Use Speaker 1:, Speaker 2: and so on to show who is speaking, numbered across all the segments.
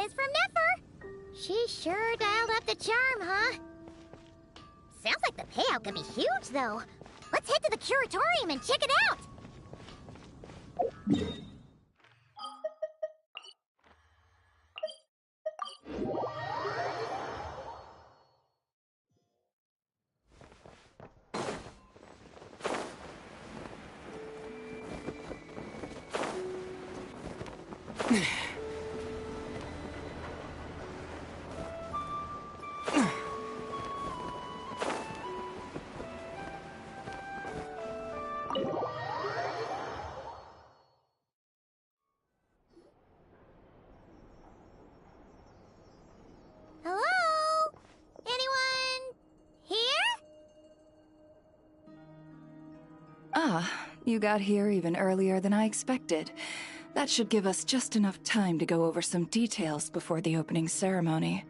Speaker 1: is from Nefer. She sure dialed up the charm, huh? Sounds like the payout could be huge, though. Let's head to the Curatorium and check it out! Hello? Anyone here?
Speaker 2: Ah, you got here even earlier than I expected. That should give us just enough time to go over some details before the opening ceremony.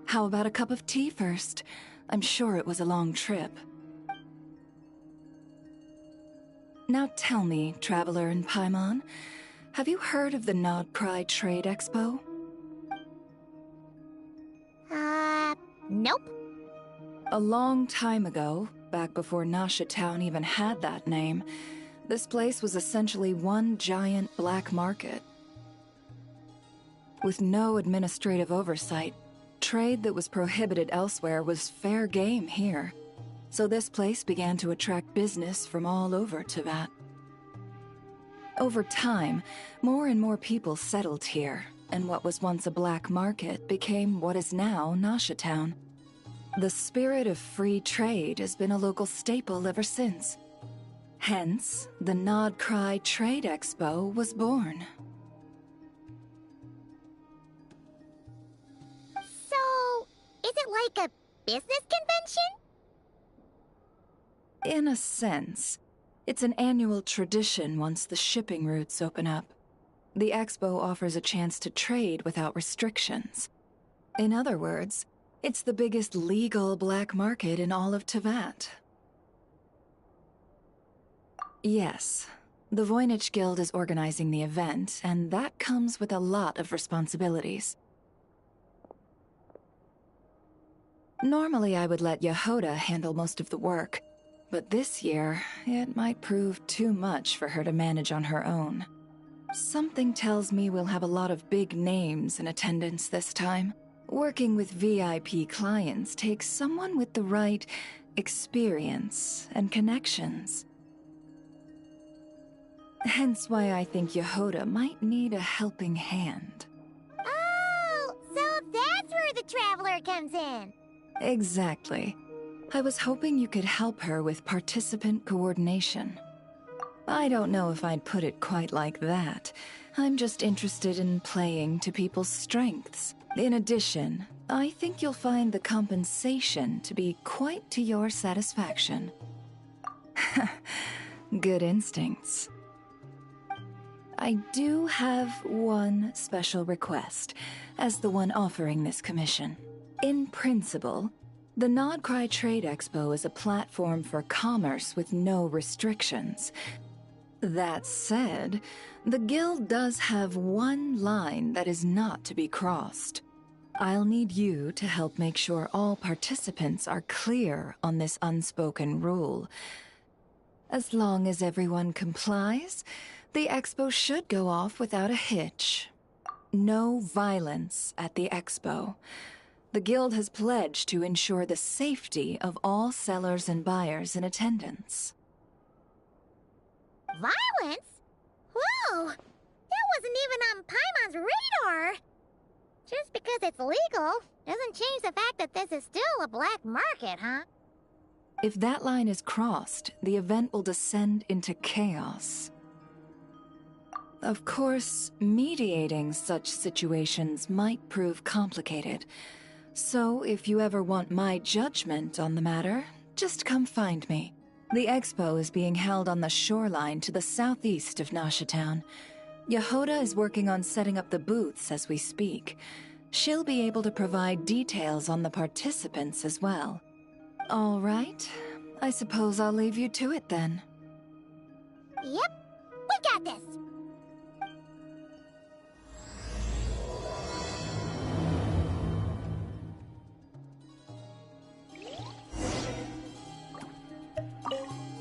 Speaker 2: How about a cup of tea first? I'm sure it was a long trip. Now tell me, Traveler and Paimon, have you heard of the Nodcry Trade Expo?
Speaker 1: Nope.
Speaker 2: A long time ago, back before Nasha Town even had that name, this place was essentially one giant black market. With no administrative oversight, trade that was prohibited elsewhere was fair game here. So this place began to attract business from all over Teyvat. Over time, more and more people settled here, and what was once a black market became what is now Nasha Town. The spirit of free trade has been a local staple ever since. Hence, the Nodcry Trade Expo was born.
Speaker 1: So, is it like a business convention?
Speaker 2: In a sense, it's an annual tradition once the shipping routes open up. The expo offers a chance to trade without restrictions. In other words, it's the biggest legal black market in all of Teyvat. Yes, the Voynich Guild is organizing the event, and that comes with a lot of responsibilities. Normally I would let Yehoda handle most of the work, but this year, it might prove too much for her to manage on her own. Something tells me we'll have a lot of big names in attendance this time. Working with VIP clients takes someone with the right experience and connections. Hence why I think Yehoda might need a helping hand.
Speaker 1: Oh, so that's where the Traveler comes in.
Speaker 2: Exactly. I was hoping you could help her with participant coordination. I don't know if I'd put it quite like that. I'm just interested in playing to people's strengths. In addition, I think you'll find the compensation to be quite to your satisfaction. Good instincts. I do have one special request, as the one offering this commission. In principle, the Nodcry Trade Expo is a platform for commerce with no restrictions. That said, the Guild does have one line that is not to be crossed. I'll need you to help make sure all participants are clear on this unspoken rule. As long as everyone complies, the expo should go off without a hitch. No violence at the expo. The Guild has pledged to ensure the safety of all sellers and buyers in attendance.
Speaker 1: Violence? Whoa! That wasn't even on Paimon's radar! Just because it's legal doesn't change the fact that this is still a black market, huh?
Speaker 2: If that line is crossed, the event will descend into chaos. Of course, mediating such situations might prove complicated. So, if you ever want my judgment on the matter, just come find me. The expo is being held on the shoreline to the southeast of Nasha Town. Yehoda is working on setting up the booths as we speak. She'll be able to provide details on the participants as well. All right, I suppose I'll leave you to it then.
Speaker 1: Yep, we got this!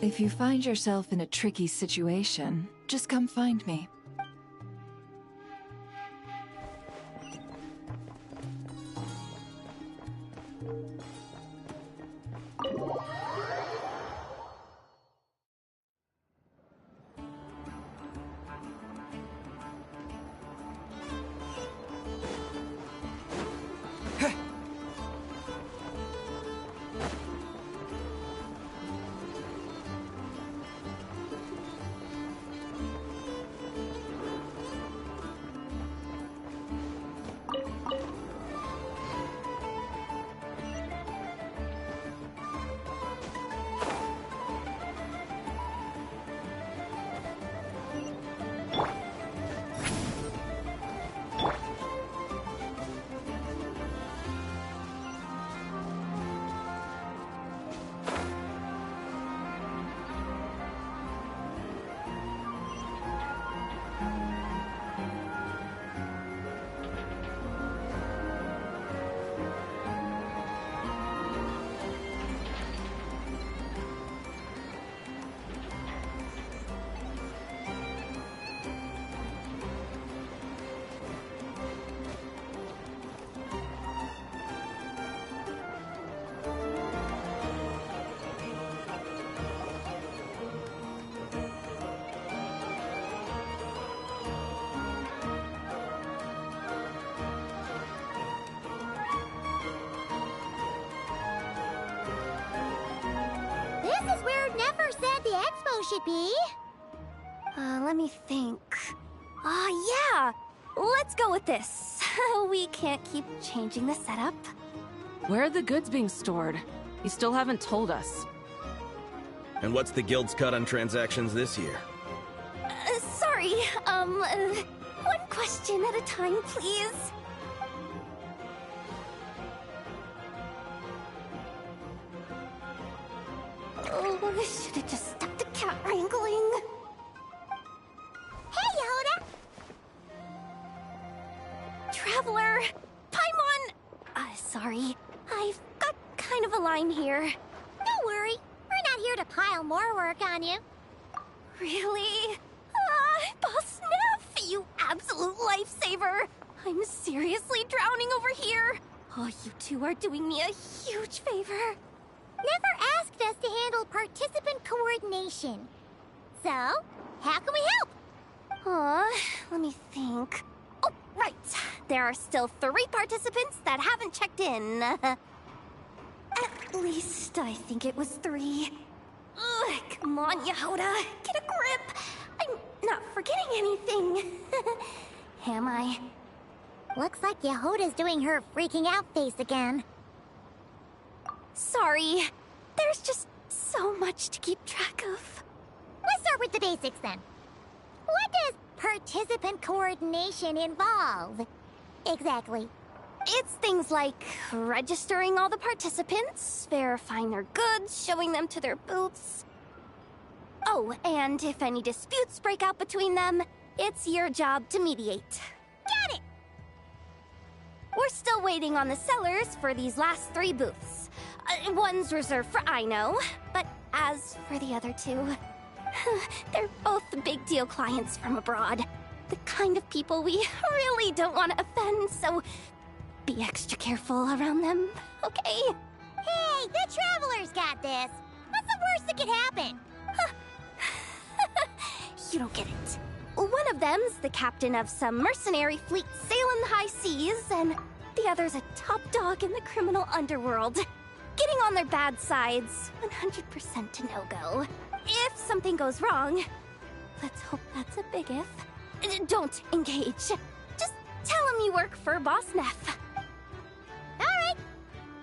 Speaker 2: If you find yourself in a tricky situation, just come find me.
Speaker 1: This is where Nefer said the expo should be.
Speaker 3: Let me think. Yeah! Let's go with this. We can't keep changing the setup.
Speaker 4: Where are the goods being stored? You still haven't told us.
Speaker 5: And what's the guild's cut on transactions this year?
Speaker 3: Sorry, one question at a time, please. Oh, I should have just stopped the cat wrangling.
Speaker 1: Hey, Yehuda!
Speaker 3: Traveler! Paimon! Sorry. I've got kind of a line here.
Speaker 1: Don't worry. We're not here to pile more work on you.
Speaker 3: Really? Boss Neff, you absolute lifesaver! I'm seriously drowning over here. Oh, you two are doing me a huge favor.
Speaker 1: Never asked us to handle participant coordination. So, how can we help?
Speaker 3: Let me think. Oh, right. There are still 3 participants that haven't checked in. At least I think it was 3. Ugh, come on, Yehuda. Get a grip. I'm not forgetting anything. Am I?
Speaker 1: Looks like Yehuda's doing her freaking out face again.
Speaker 3: Sorry. There's just so much to keep track of.
Speaker 1: Let's start with the basics then. What does participant coordination involve? Exactly.
Speaker 3: It's things like registering all the participants, verifying their goods, showing them to their booths. Oh, and if any disputes break out between them, it's your job to mediate.
Speaker 1: Got it!
Speaker 3: We're still waiting on the sellers for these last 3 booths. One's reserved for Aino, but as for the other 2, they're both big deal clients from abroad. The kind of people we really don't want to offend, so be extra careful around them, okay?
Speaker 1: Hey, the Traveler's got this. What's the worst that could happen?
Speaker 3: You don't get it. One of them's the captain of some mercenary fleet sailing the high seas, and the other's a top dog in the criminal underworld. Getting on their bad sides, 100% a no-go. If something goes wrong, let's hope that's a big if, don't engage. Just tell him you work for Boss Neff.
Speaker 1: Alright.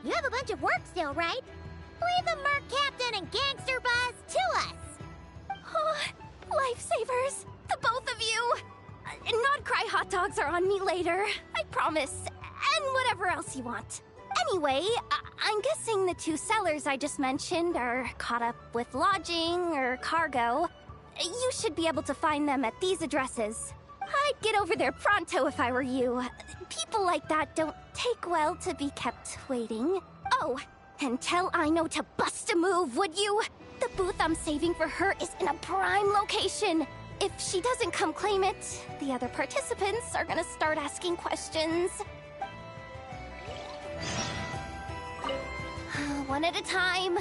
Speaker 1: You have a bunch of work still, right? Leave the Merc Captain and Gangster Buzz to us.
Speaker 3: Oh, lifesavers, the both of you. Not cry hot dogs are on me later, I promise. And whatever else you want. Anyway, I'm guessing the 2 sellers I just mentioned are caught up with lodging or cargo. You should be able to find them at these addresses. I'd get over there pronto if I were you. People like that don't take well to be kept waiting. Oh, and tell Aino to bust a move, would you? The booth I'm saving for her is in a prime location. If she doesn't come claim it, the other participants are gonna start asking questions. One at a time.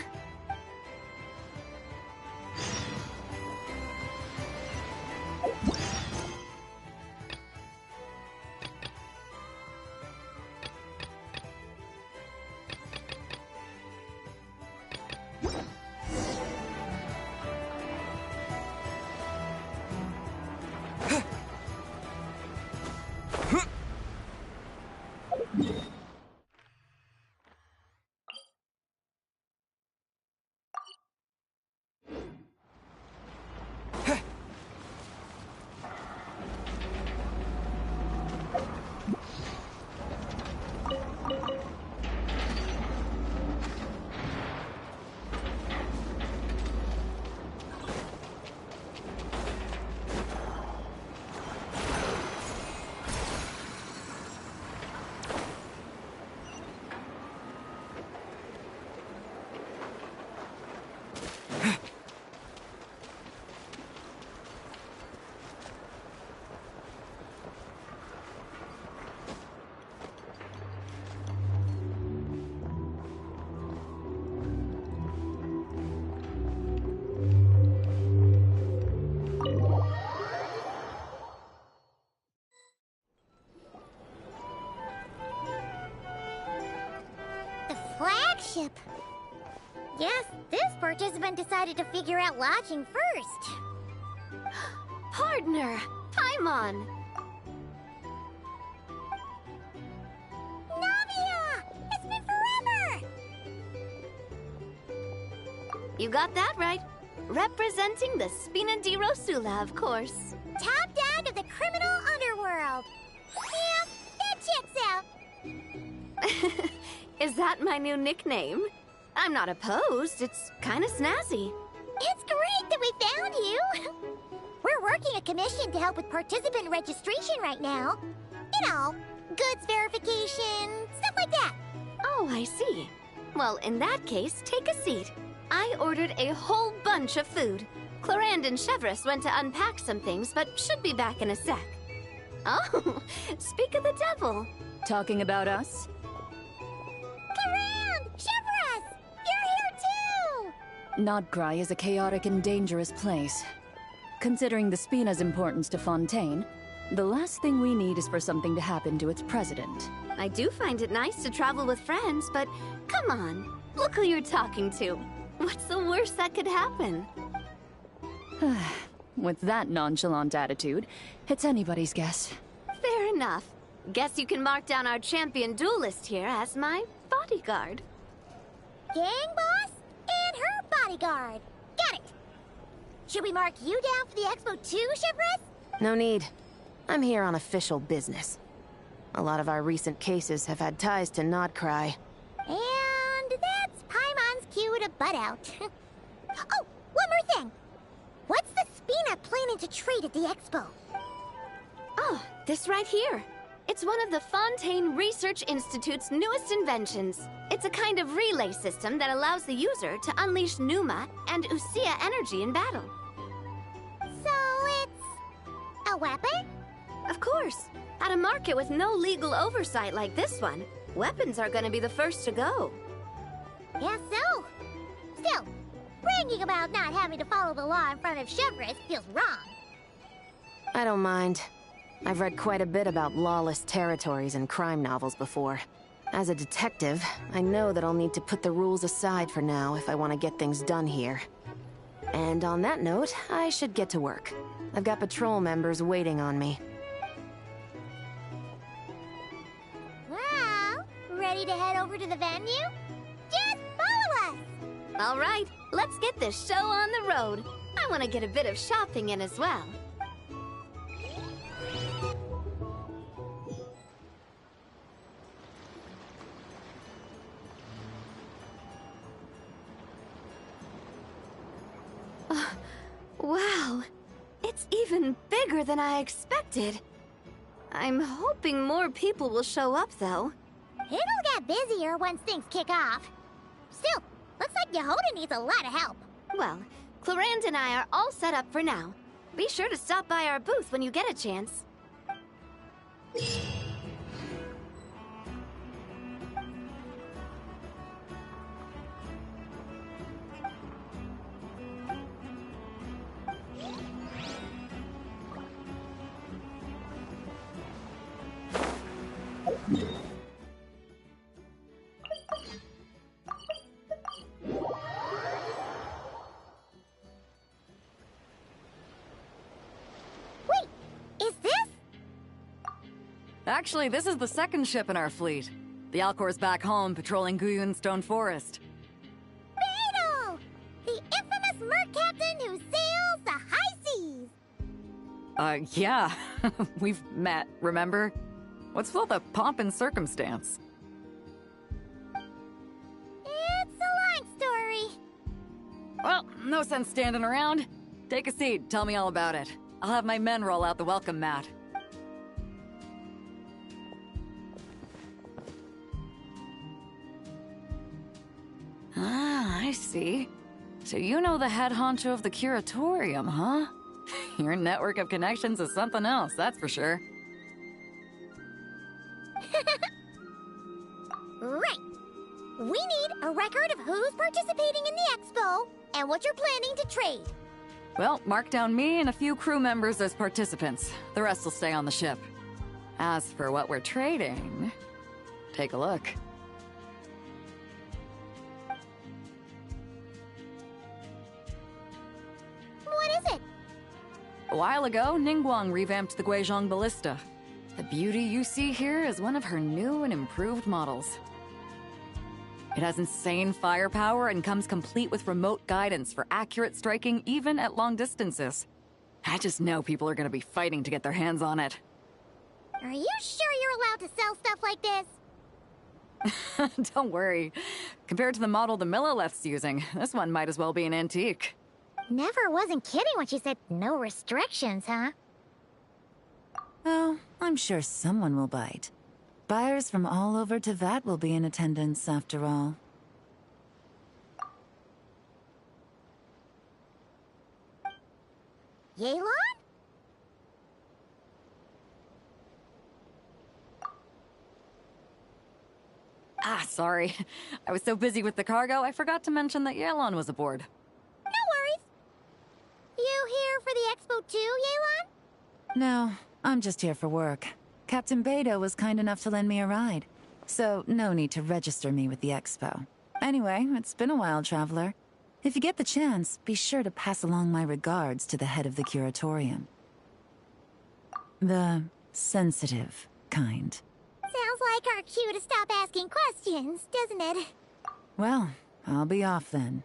Speaker 1: Flagship. Yes, this participant decided to figure out lodging first.
Speaker 3: Partner, Paimon.
Speaker 1: Navia! It's been forever!
Speaker 3: You got that right. Representing the Spina di Rosula, of course.
Speaker 1: Top dog of the criminal underworld. Yeah, that checks out.
Speaker 3: Is that my new nickname? I'm not opposed. It's kind of snazzy.
Speaker 1: It's great that we found you. We're working a commission to help with participant registration right now. You know, goods verification, stuff like that.
Speaker 3: Oh, I see. Well, in that case, take a seat. I ordered a whole bunch of food. Clarande and Chevreuse went to unpack some things, but should be back in a sec. Oh, speak of the devil.
Speaker 2: Talking about us?
Speaker 1: Clarande! Chevreuse! You're here too!
Speaker 2: Nodcry is a chaotic and dangerous place. Considering the Spina's importance to Fontaine, the last thing we need is for something to happen to its president.
Speaker 3: I do find it nice to travel with friends, but come on. Look who you're talking to. What's the worst that could happen?
Speaker 2: With that nonchalant attitude, it's anybody's guess.
Speaker 3: Fair enough. Guess you can mark down our champion duelist here as my bodyguard.
Speaker 1: Gang boss and her bodyguard. Got it. Should we mark you down for the expo too, Chevreuse?
Speaker 6: No need. I'm here on official business. A lot of our recent cases have had ties to Nodcry.
Speaker 1: And that's Paimon's cue to butt out. Oh, one more thing. What's the Spina planning to trade at the expo?
Speaker 3: Oh, this right here. It's one of the Fontaine Research Institute's newest inventions. It's a kind of relay system that allows the user to unleash Pneuma and Usia energy in battle.
Speaker 1: So it's a weapon?
Speaker 3: Of course. At a market with no legal oversight like this one, weapons are gonna be the first to go.
Speaker 1: Guess so. Still, bragging about not having to follow the law in front of Chevreuse feels wrong.
Speaker 6: I don't mind. I've read quite a bit about lawless territories and crime novels before. As a detective, I know that I'll need to put the rules aside for now if I want to get things done here. And on that note, I should get to work. I've got patrol members waiting on me.
Speaker 1: Well, ready to head over to the venue? Just follow us!
Speaker 3: All right, let's get this show on the road. I want to get a bit of shopping in as well. Wow, it's even bigger than I expected. I'm hoping more people will show up, though.
Speaker 1: It'll get busier once things kick off. Still, looks like Yehoda needs a lot of help.
Speaker 3: Well, Clarand and I are all set up for now. Be sure to stop by our booth when you get a chance.
Speaker 7: Actually, this is the second ship in our fleet. The Alcor's back home patrolling Guyun Stone Forest.
Speaker 1: Beidou! The infamous merc captain who sails the high seas!
Speaker 7: Yeah. We've met, remember? What's with all the pomp and circumstance?
Speaker 1: It's a long story.
Speaker 7: Well, no sense standing around. Take a seat, tell me all about it. I'll have my men roll out the welcome mat. Ah, I see. So you know the head honcho of the Curatorium, huh? Your network of connections is something else, that's for sure.
Speaker 1: Right. We need a record of who's participating in the expo and what you're planning to trade.
Speaker 7: Well, mark down me and a few crew members as participants. The rest will stay on the ship. As for what we're trading, take a look.
Speaker 1: What is it?
Speaker 7: A while ago, Ningguang revamped the Guizhong Ballista. The beauty you see here is one of her new and improved models. It has insane firepower and comes complete with remote guidance for accurate striking even at long distances. I just know people are gonna be fighting to get their hands on it.
Speaker 1: Are you sure you're allowed to sell stuff like this?
Speaker 7: Don't worry. Compared to the model the Milleleth's using, this one might as well be an antique.
Speaker 1: Never wasn't kidding when she said no restrictions, huh?
Speaker 2: Oh, I'm sure someone will bite. Buyers from all over Teyvat will be in attendance, after all.
Speaker 1: Yelan?
Speaker 7: Ah, sorry. I was so busy with the cargo, I forgot to mention that Yelan was aboard.
Speaker 1: No worries. You here for the expo too, Yelan?
Speaker 2: No, I'm just here for work. Captain Beidou was kind enough to lend me a ride, so no need to register me with the expo. Anyway, it's been a while, Traveler. If you get the chance, be sure to pass along my regards to the head of the Curatorium. The sensitive kind.
Speaker 1: Sounds like our cue to stop asking questions, doesn't it?
Speaker 2: Well, I'll be off then.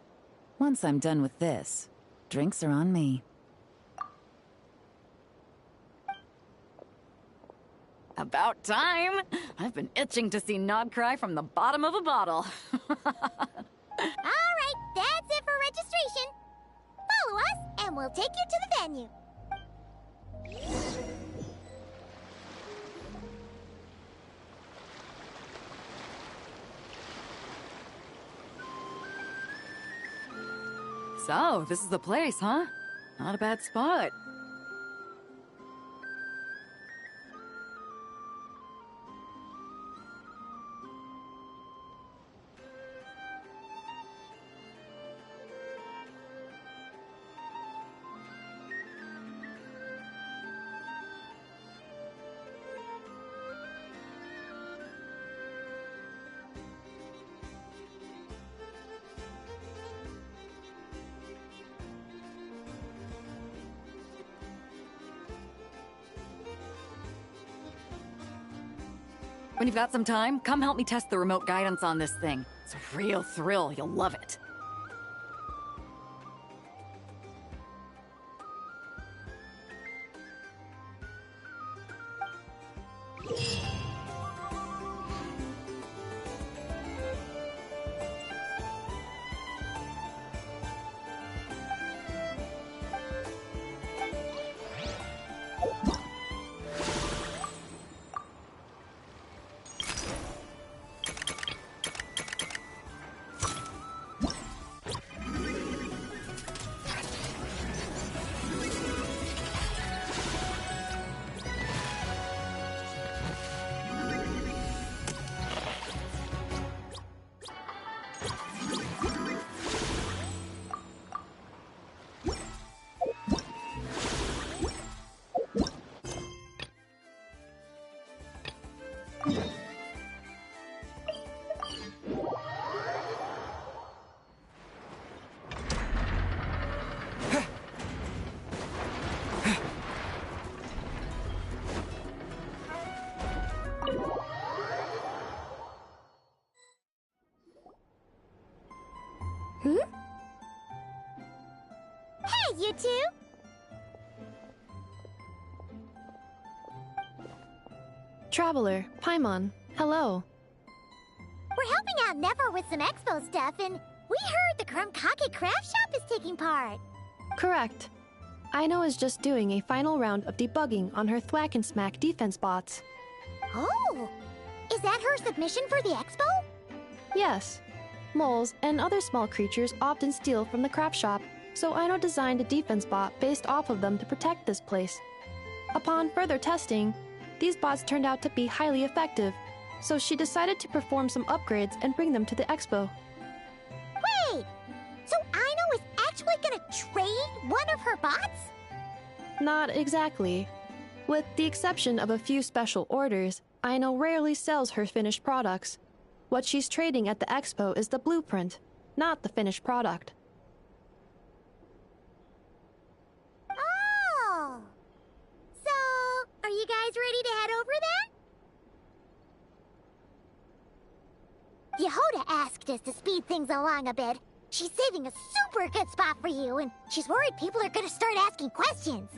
Speaker 2: Once I'm done with this, drinks are on me.
Speaker 7: About time! I've been itching to see Nodcry from the bottom of a bottle.
Speaker 1: Alright, that's it for registration. Follow us, and we'll take you to the venue.
Speaker 7: So, this is the place, huh? Not a bad spot. When you've got some time, come help me test the remote guidance on this thing. It's a real thrill, you'll love it.
Speaker 3: Hmm?
Speaker 1: Hey, you two!
Speaker 8: Traveler, Paimon, hello.
Speaker 1: We're helping out Nefer with some expo stuff, and we heard the Krumkake craft shop is taking part.
Speaker 8: Correct. Aino is just doing a final round of debugging on her Thwack and Smack defense bots.
Speaker 1: Oh! Is that her submission for the expo?
Speaker 8: Yes. Moles and other small creatures often steal from the craft shop, so Aino designed a defense bot based off of them to protect this place. Upon further testing, these bots turned out to be highly effective, so she decided to perform some upgrades and bring them to the expo.
Speaker 1: Wait! So Aino is actually gonna trade one of her bots?
Speaker 8: Not exactly. With the exception of a few special orders, Aino rarely sells her finished products. What she's trading at the expo is the blueprint, not the finished product.
Speaker 1: Oh! So, are you guys ready to head over then? Yehoda asked us to speed things along a bit. She's saving a super good spot for you, and she's worried people are gonna start asking questions.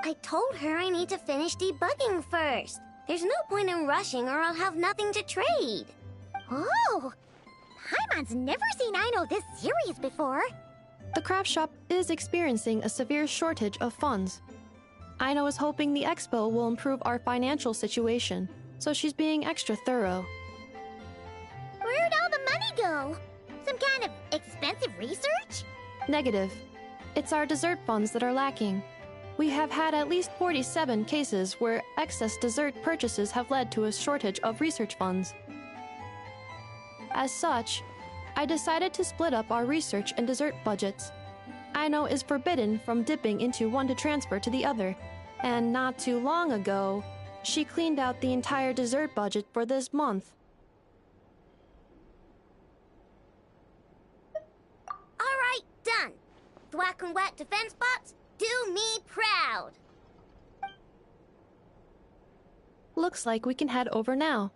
Speaker 3: I told her I need to finish debugging first. There's no point in rushing or I'll have nothing to trade.
Speaker 1: Oh! Paimon's never seen Aino this serious before.
Speaker 8: The craft shop is experiencing a severe shortage of funds. Aino is hoping the expo will improve our financial situation, so she's being extra thorough.
Speaker 1: Where'd all the money go? Some kind of expensive research?
Speaker 8: Negative. It's our dessert funds that are lacking. We have had at least 47 cases where excess dessert purchases have led to a shortage of research funds. As such, I decided to split up our research and dessert budgets. Aino is forbidden from dipping into one to transfer to the other, and not too long ago, she cleaned out the entire dessert budget for this month.
Speaker 3: Alright, done. Thwack and Whack defense bots, do me proud.
Speaker 8: Looks like we can head over now.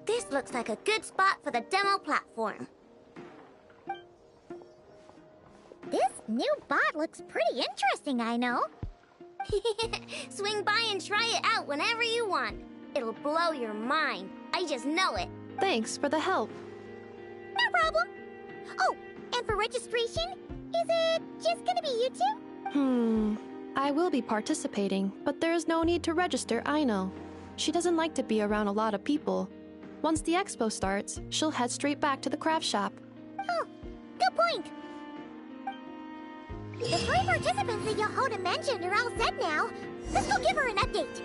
Speaker 3: This looks like a good spot for the demo platform.
Speaker 1: This new bot looks pretty interesting, I know.
Speaker 3: Swing by and try it out whenever you want. It'll blow your mind. I just know it.
Speaker 8: Thanks for the help.
Speaker 1: No problem. Oh, and for registration, is it just gonna be you two?
Speaker 8: I will be participating, but there is no need to register, Aino. She doesn't like to be around a lot of people. Once the expo starts, she'll head straight back to the craft shop.
Speaker 1: Oh, good point. The 3 participants that Yehoda mentioned are all set now. Let's go give her an update.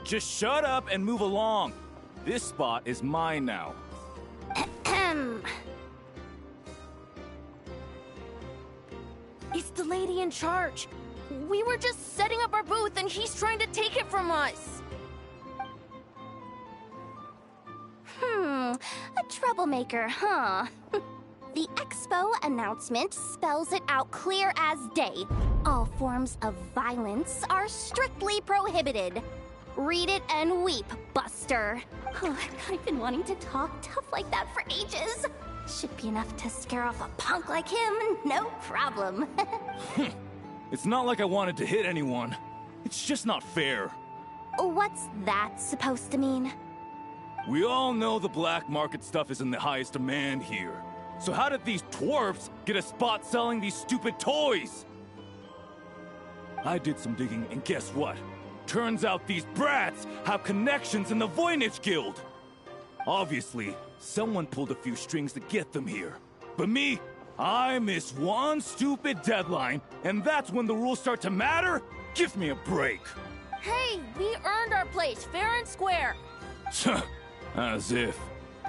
Speaker 9: Just shut up and move along. This spot is mine now.
Speaker 4: It's the lady in charge. We were just setting up our booth and he's trying to take it from us.
Speaker 3: A troublemaker, huh? The expo announcement spells it out clear as day. All forms of violence are strictly prohibited. Read it and weep, Buster. I've been wanting to talk tough like that for ages. Should be enough to scare off a punk like him, no problem.
Speaker 9: It's not like I wanted to hit anyone. It's just not fair.
Speaker 3: What's that supposed to mean?
Speaker 9: We all know the black market stuff is in the highest demand here. So how did these dwarfs get a spot selling these stupid toys? I did some digging, and guess what? Turns out these brats have connections in the Voynich Guild. Obviously, Someone pulled a few strings to get them here. But me, I miss one stupid deadline, and that's when the rules start to matter? Give me a break.
Speaker 4: Hey, we earned our place, fair and square.
Speaker 9: As if.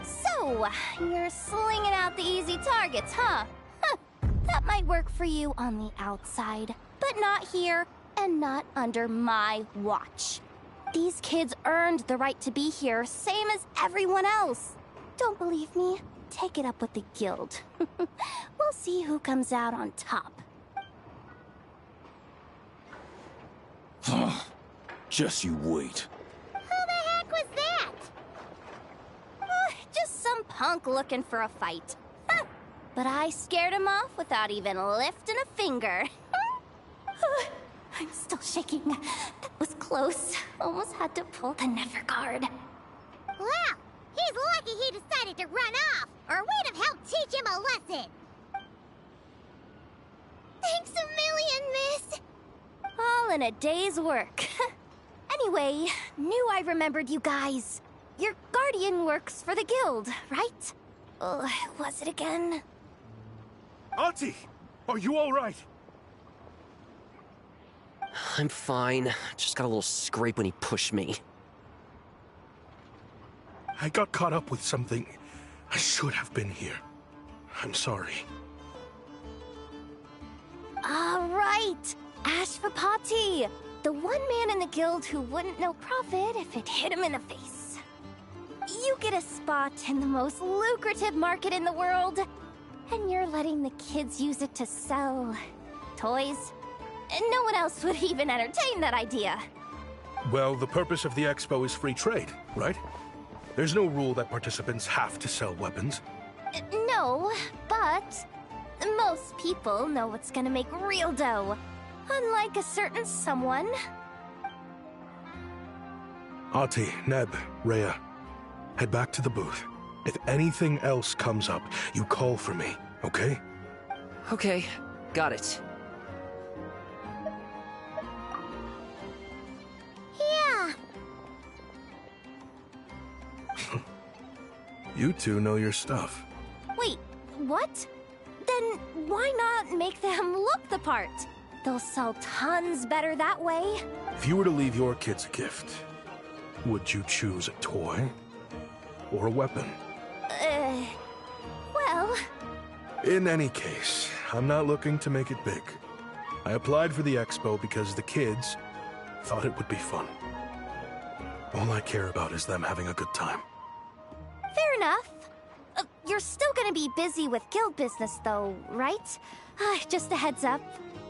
Speaker 3: So, you're slinging out the easy targets, huh? That might work for you on the outside, but not here, and not under my watch. These kids earned the right to be here, same as everyone else. Don't believe me? Take it up with the guild. We'll see who comes out on top.
Speaker 9: Just you wait.
Speaker 1: Who the heck was that?
Speaker 3: Just some punk looking for a fight. But I scared him off without even lifting a finger. I'm still shaking. That was close. Almost had to pull the Never guard.
Speaker 1: Well, he's lucky he decided to run off, or we'd have helped teach him a lesson. Thanks a million, miss.
Speaker 3: All in a day's work. Anyway, knew I remembered you guys. Your guardian works for the guild, right? Who was it again?
Speaker 10: Auntie! Are you alright?
Speaker 11: I'm fine. Just got a little scrape when he pushed me.
Speaker 10: I got caught up with something. I should have been here. I'm sorry.
Speaker 3: All right, Ashvapati. The one man in the guild who wouldn't know profit if it hit him in the face. You get a spot in the most lucrative market in the world, and you're letting the kids use it to sell toys. And no one else would even entertain that idea.
Speaker 10: Well, the purpose of the expo is free trade, right? There's no rule that participants have to sell weapons.
Speaker 3: No, but most people know what's gonna make real dough. Unlike a certain someone.
Speaker 10: Ahti, Neb, Rhea, head back to the booth. If anything else comes up, you call for me, okay?
Speaker 11: Okay, got it.
Speaker 1: Yeah.
Speaker 10: You two know your stuff.
Speaker 3: Wait, what? Then why not make them look the part? They'll sell tons better that way.
Speaker 10: If you were to leave your kids a gift, would you choose a toy or a weapon?
Speaker 3: Well...
Speaker 10: In any case, I'm not looking to make it big. I applied for the expo because the kids thought it would be fun. All I care about is them having a good time.
Speaker 3: Fair enough. You're still gonna be busy with guild business though, right? Just a heads up.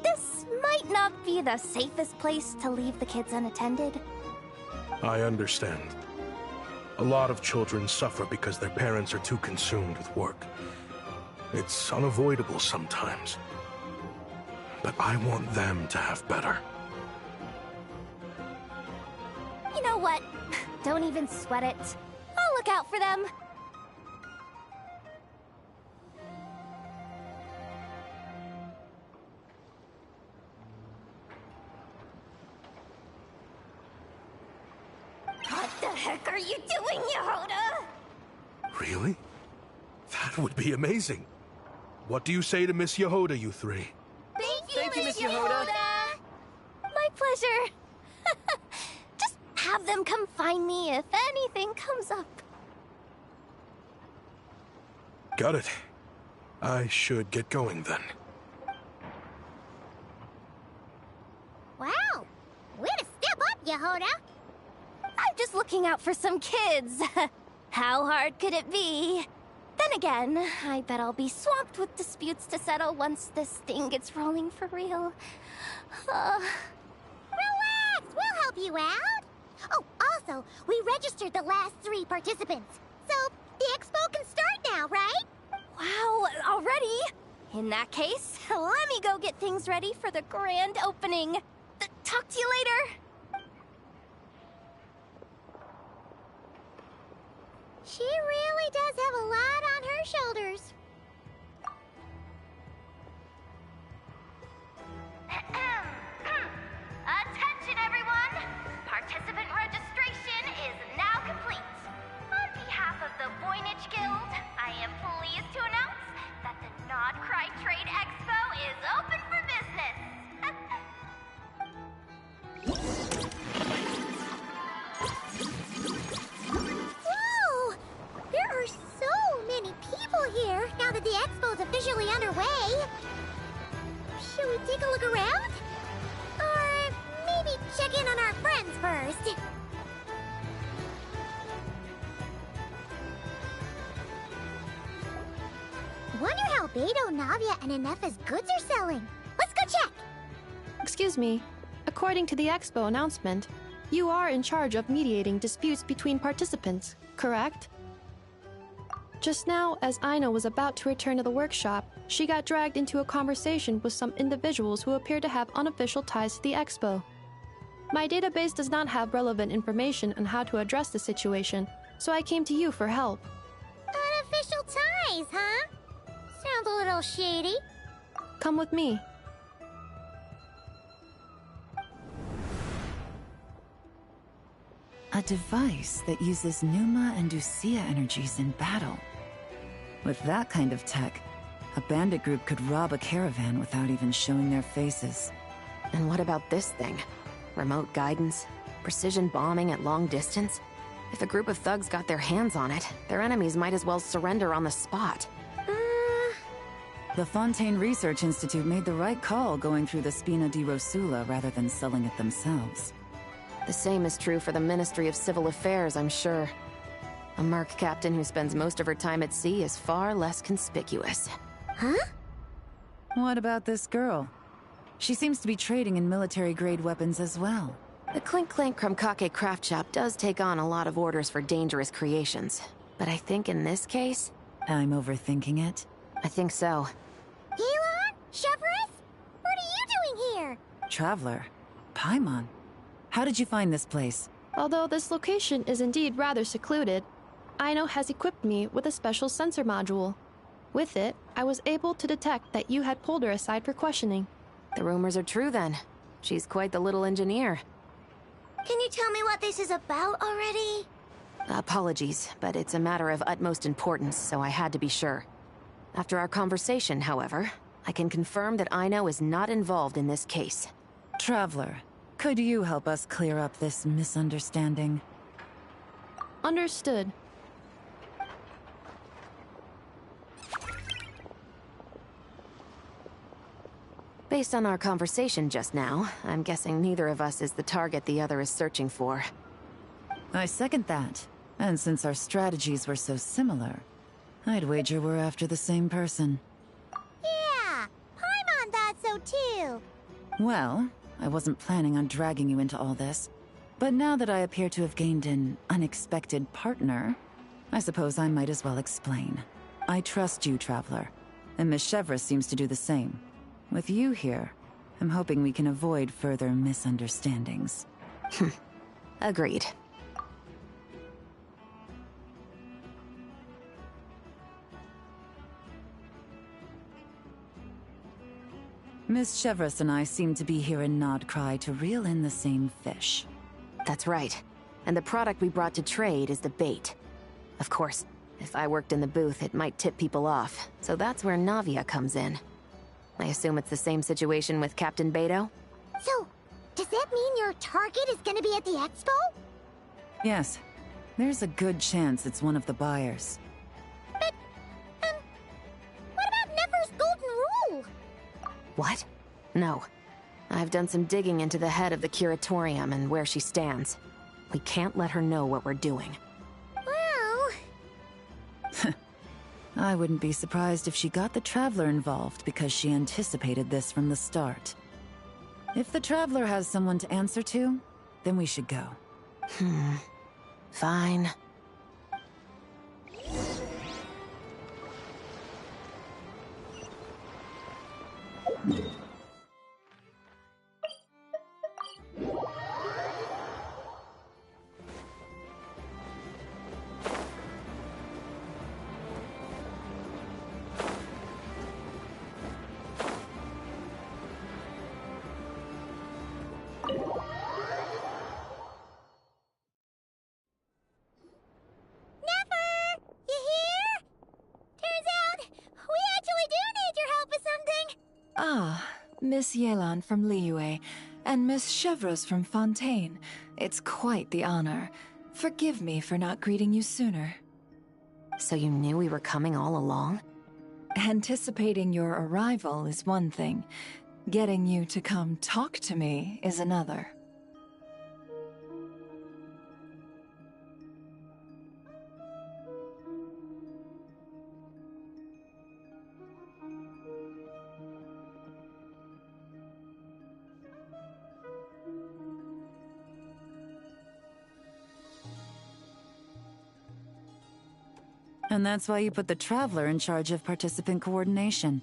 Speaker 3: This might not be the safest place to leave the kids unattended.
Speaker 10: I understand. A lot of children suffer because their parents are too consumed with work. It's unavoidable sometimes. But I want them to have better.
Speaker 3: You know what? Don't even sweat it. I'll look out for them. What the heck are you doing, Yehoda?
Speaker 10: Really? That would be amazing. What do you say to Miss Yehoda, you three?
Speaker 3: Thank you, Miss Yehoda. My pleasure. Just have them come find me if anything comes up.
Speaker 10: Got it. I should get going then.
Speaker 1: Wow. Way to step up, Yehoda.
Speaker 3: I'm just looking out for some kids. How hard could it be? Then again, I bet I'll be swamped with disputes to settle once this thing gets rolling for real.
Speaker 1: Relax, we'll help you out. Oh, also, we registered the last 3 participants. So, the expo can start now, right?
Speaker 3: Wow, already? In that case, let me go get things ready for the grand opening. Talk to you later.
Speaker 1: She really does have a lot on her shoulders.
Speaker 3: Attention, everyone! Participant registration is now complete. On behalf of the Voynich Guild,
Speaker 1: now that the expo's officially underway. Should we take a look around? Or maybe check in on our friends first? Wonder how Beidou, Navia, and Ineffa's goods are selling. Let's go check!
Speaker 8: Excuse me. According to the Expo announcement, you are in charge of mediating disputes between participants, correct? Just now, as Aino was about to return to the workshop, she got dragged into a conversation with some individuals who appear to have unofficial ties to the Expo. My database does not have relevant information on how to address the situation, so I came to you for help.
Speaker 1: Unofficial ties, huh? Sounds a little shady.
Speaker 8: Come with me.
Speaker 2: A device that uses Numa and Ducia energies in battle. With that kind of tech, a bandit group could rob a caravan without even showing their faces.
Speaker 6: And what about this thing? Remote guidance? Precision bombing at long distance? If a group of thugs got their hands on it, their enemies might as well surrender on the spot.
Speaker 2: The Fontaine Research Institute made the right call going through the Spina di Rosula rather than selling it themselves.
Speaker 6: The same is true for the Ministry of Civil Affairs, I'm sure. A merc captain who spends most of her time at sea is far less conspicuous.
Speaker 1: Huh?
Speaker 2: What about this girl? She seems to be trading in military-grade weapons as well.
Speaker 6: The Clink Clank Krumkake craft shop does take on a lot of orders for dangerous creations. But I think in this case...
Speaker 2: I'm overthinking it.
Speaker 6: I think so.
Speaker 1: Yelan? Chevrolet? What are you doing here?
Speaker 2: Traveler. Paimon. How did you find this place?
Speaker 8: Although this location is indeed rather secluded, Aino has equipped me with a special sensor module. With it, I was able to detect that you had pulled her aside for questioning.
Speaker 6: The rumors are true then. She's quite the little engineer.
Speaker 1: Can you tell me what this is about already?
Speaker 6: Apologies, but it's a matter of utmost importance, so I had to be sure. After our conversation, however, I can confirm that Aino is not involved in this case.
Speaker 2: Traveler, could you help us clear up this misunderstanding?
Speaker 8: Understood.
Speaker 6: Based on our conversation just now, I'm guessing neither of us is the target the other is searching for.
Speaker 2: I second that. And since our strategies were so similar, I'd wager we're after the same person.
Speaker 1: Yeah, Paimon thought so too.
Speaker 2: Well, I wasn't planning on dragging you into all this, but now that I appear to have gained an unexpected partner, I suppose I might as well explain. I trust you, Traveler, and Miss Chevra seems to do the same. With you here, I'm hoping we can avoid further misunderstandings.
Speaker 6: Agreed.
Speaker 2: Miss Chevros and I seem to be here in Nodcry to reel in the same fish.
Speaker 6: That's right. And the product we brought to trade is the bait. Of course, if I worked in the booth, it might tip people off, so that's where Navia comes in. I assume it's the same situation with Captain Beidou?
Speaker 1: So, does that mean your target is gonna be at the expo?
Speaker 2: Yes. There's a good chance it's one of the buyers.
Speaker 1: But, what about Nefer's golden rule?
Speaker 6: What? No. I've done some digging into the head of the Curatorium and where she stands. We can't let her know what we're doing.
Speaker 1: Well...
Speaker 2: I wouldn't be surprised if she got the Traveler involved because she anticipated this from the start. If the Traveler has someone to answer to, then we should go.
Speaker 6: Fine.
Speaker 2: Miss Yelan from Liyue, and Miss Chevros from Fontaine. It's quite the honor. Forgive me for not greeting you sooner.
Speaker 6: So you knew we were coming all along?
Speaker 2: Anticipating your arrival is one thing. Getting you to come talk to me is another.
Speaker 7: And that's why you put the Traveler in charge of participant coordination.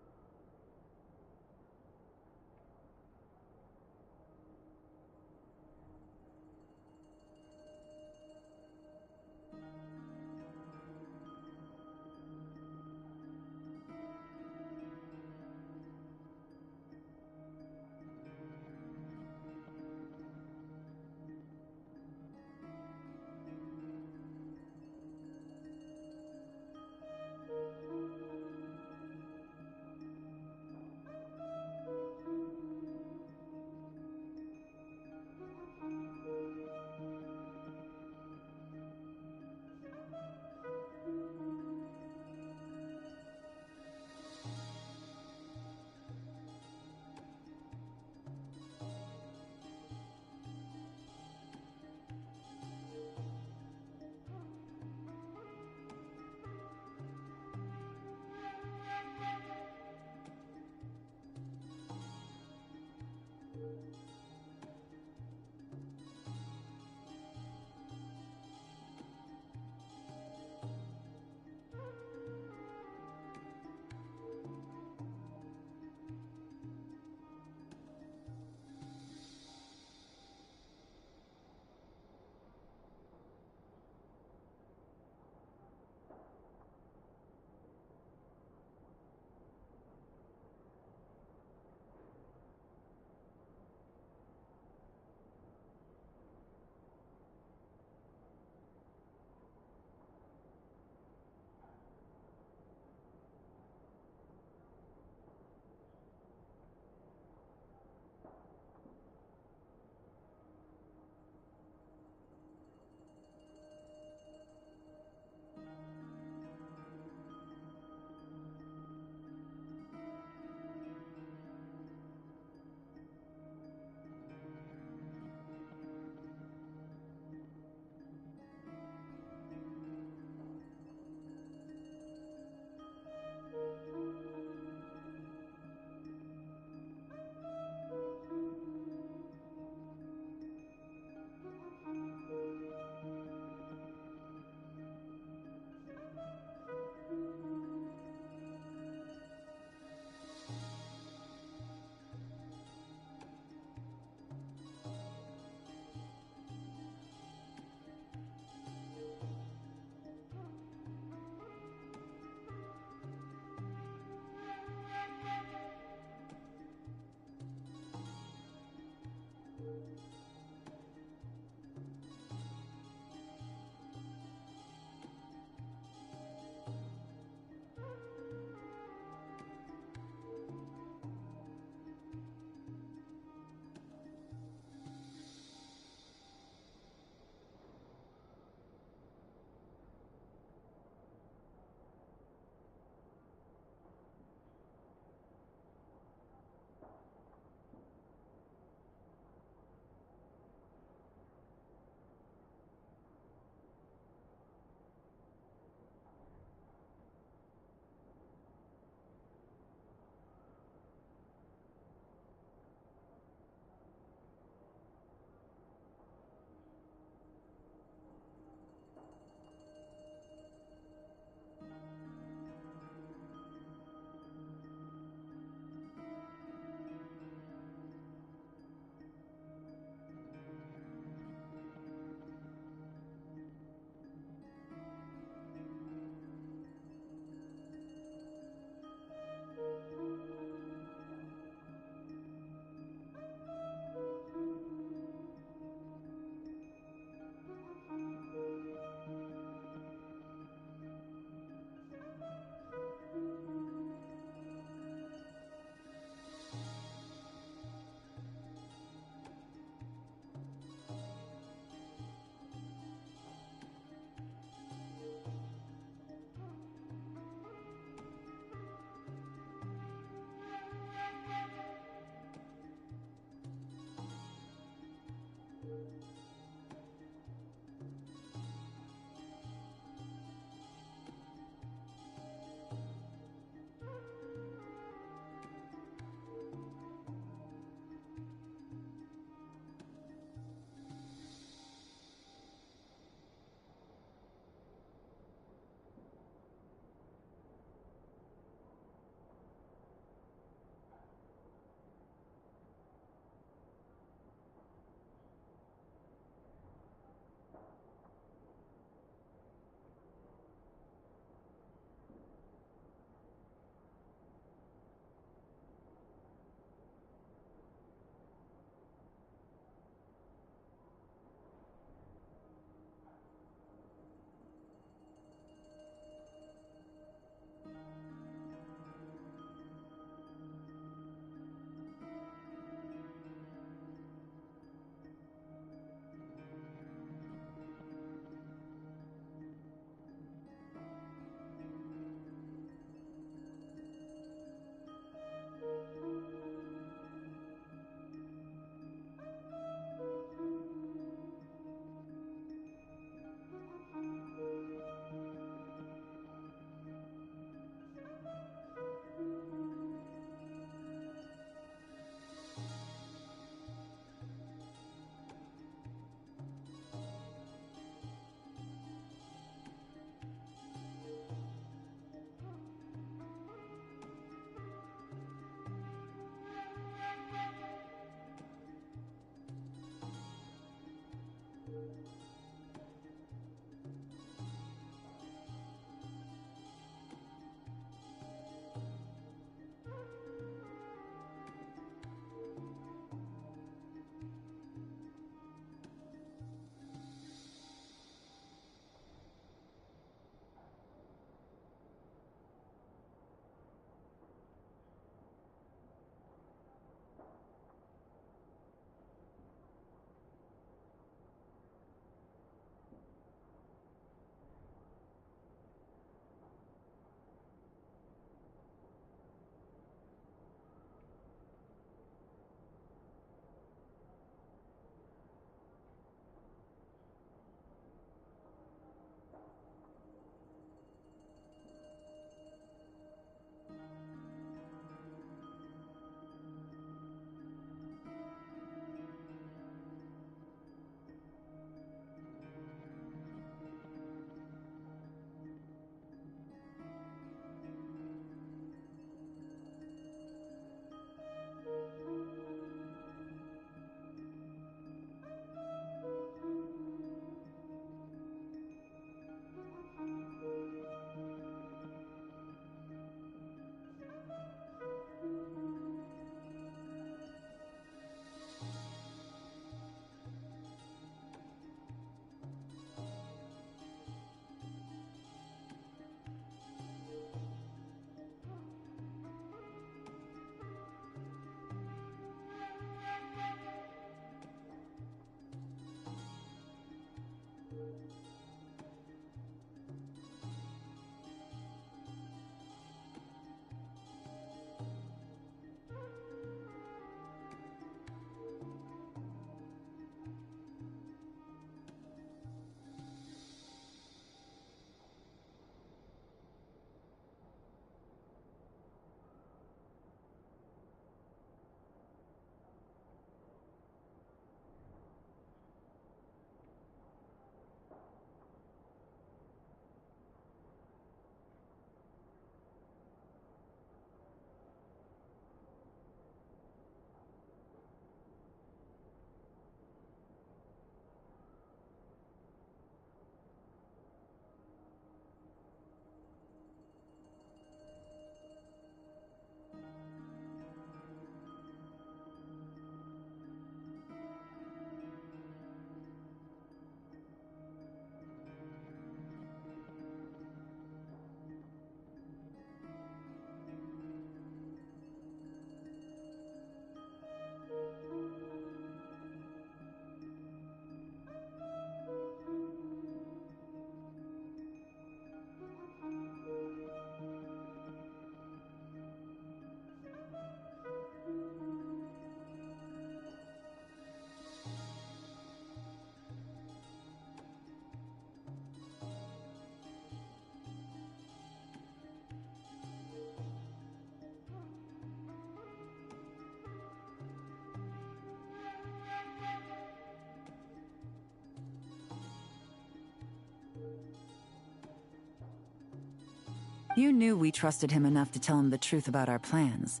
Speaker 12: You knew we trusted him enough to tell him the truth about our plans.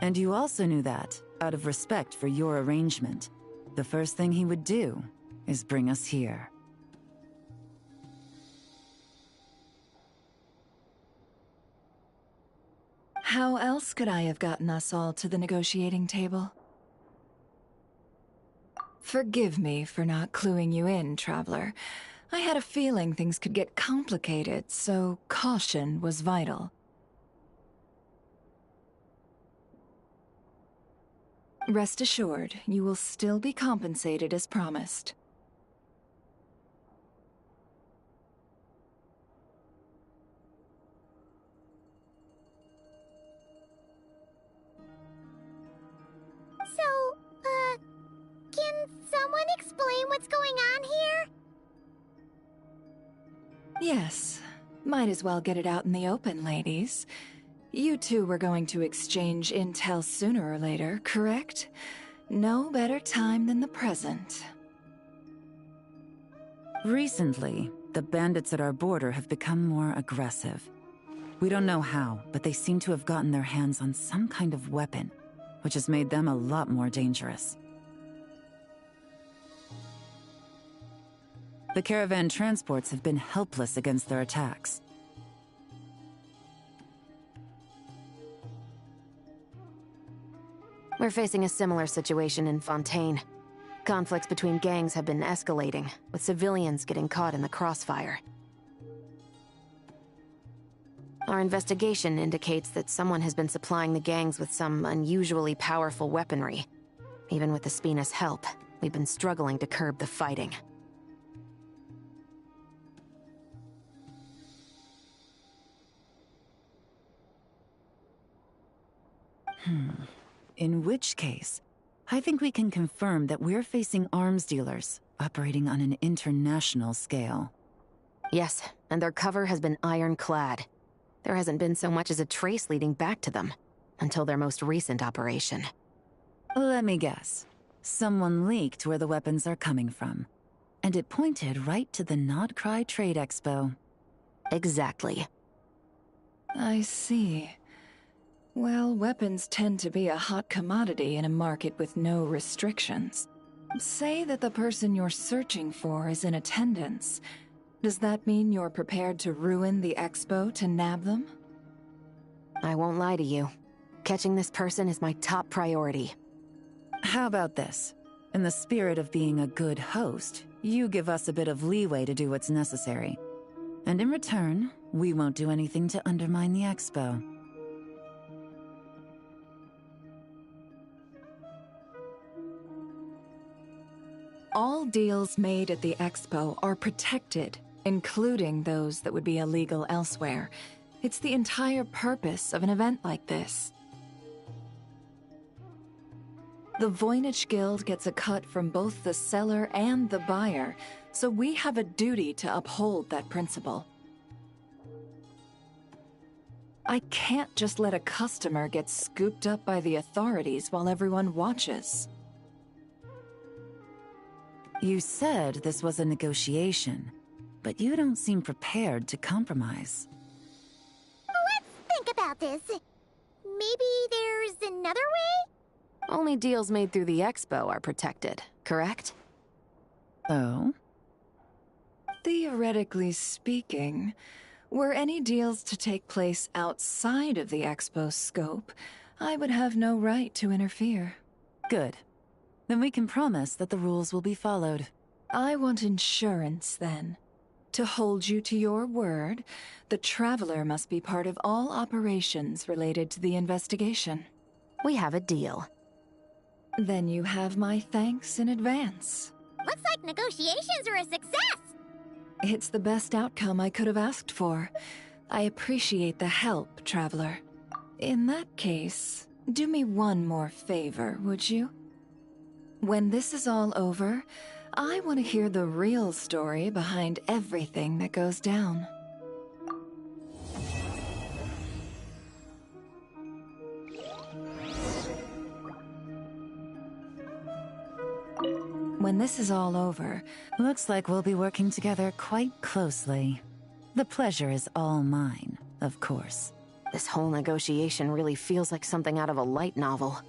Speaker 12: And you also knew that, out of respect for your arrangement, the first thing he would do is bring us here.
Speaker 2: How else could I have gotten us all to the negotiating table? Forgive me for not cluing you in, Traveler. I had a feeling things could get complicated, so caution was vital. Rest assured, you will still be compensated as promised.
Speaker 1: So, can someone explain what's going on here?
Speaker 2: Yes. Might as well get it out in the open, ladies. You two were going to exchange intel sooner or later, correct? No better time than the present.
Speaker 12: Recently, the bandits at our border have become more aggressive. We don't know how, but they seem to have gotten their hands on some kind of weapon, which has made them a lot more dangerous. The caravan transports have been helpless against their attacks.
Speaker 6: We're facing a similar situation in Fontaine. Conflicts between gangs have been escalating, with civilians getting caught in the crossfire. Our investigation indicates that someone has been supplying the gangs with some unusually powerful weaponry. Even with the Spina's help, we've been struggling to curb the fighting.
Speaker 12: In which case, I think we can confirm that we're facing arms dealers operating on an international scale.
Speaker 6: Yes, and their cover has been ironclad. There hasn't been so much as a trace leading back to them, until their most recent operation.
Speaker 12: Let me guess. Someone leaked where the weapons are coming from, and it pointed right to the Nodcry Trade Expo.
Speaker 6: Exactly.
Speaker 2: I see. Well, weapons tend to be a hot commodity in a market with no restrictions. Say that the person you're searching for is in attendance. Does that mean you're prepared to ruin the expo to nab them?
Speaker 6: I won't lie to you. Catching this person is my top priority.
Speaker 12: How about this? In the spirit of being a good host, you give us a bit of leeway to do what's necessary. And in return, we won't do anything to undermine the expo.
Speaker 2: All deals made at the expo are protected, including those that would be illegal elsewhere. It's the entire purpose of an event like this. The Voynich Guild gets a cut from both the seller and the buyer, so we have a duty to uphold that principle. I can't just let a customer get scooped up by the authorities while everyone watches.
Speaker 12: You said this was a negotiation, but you don't seem prepared to compromise.
Speaker 1: Let's think about this. Maybe there's another way?
Speaker 6: Only deals made through the expo are protected, correct?
Speaker 12: Oh?
Speaker 2: Theoretically speaking, were any deals to take place outside of the expo scope, I would have no right to interfere.
Speaker 12: Good. Then we can promise that the rules will be followed.
Speaker 2: I want insurance, then. To hold you to your word, the Traveler must be part of all operations related to the investigation.
Speaker 6: We have a deal.
Speaker 2: Then you have my thanks in advance.
Speaker 1: Looks like negotiations are a success!
Speaker 2: It's the best outcome I could have asked for. I appreciate the help, Traveler. In that case, do me one more favor, would you? When this is all over, I want to hear the real story behind everything that goes down. When this is all over,
Speaker 12: looks like we'll be working together quite closely. The pleasure is all mine. of course.
Speaker 6: This whole negotiation really feels like something out of a light novel.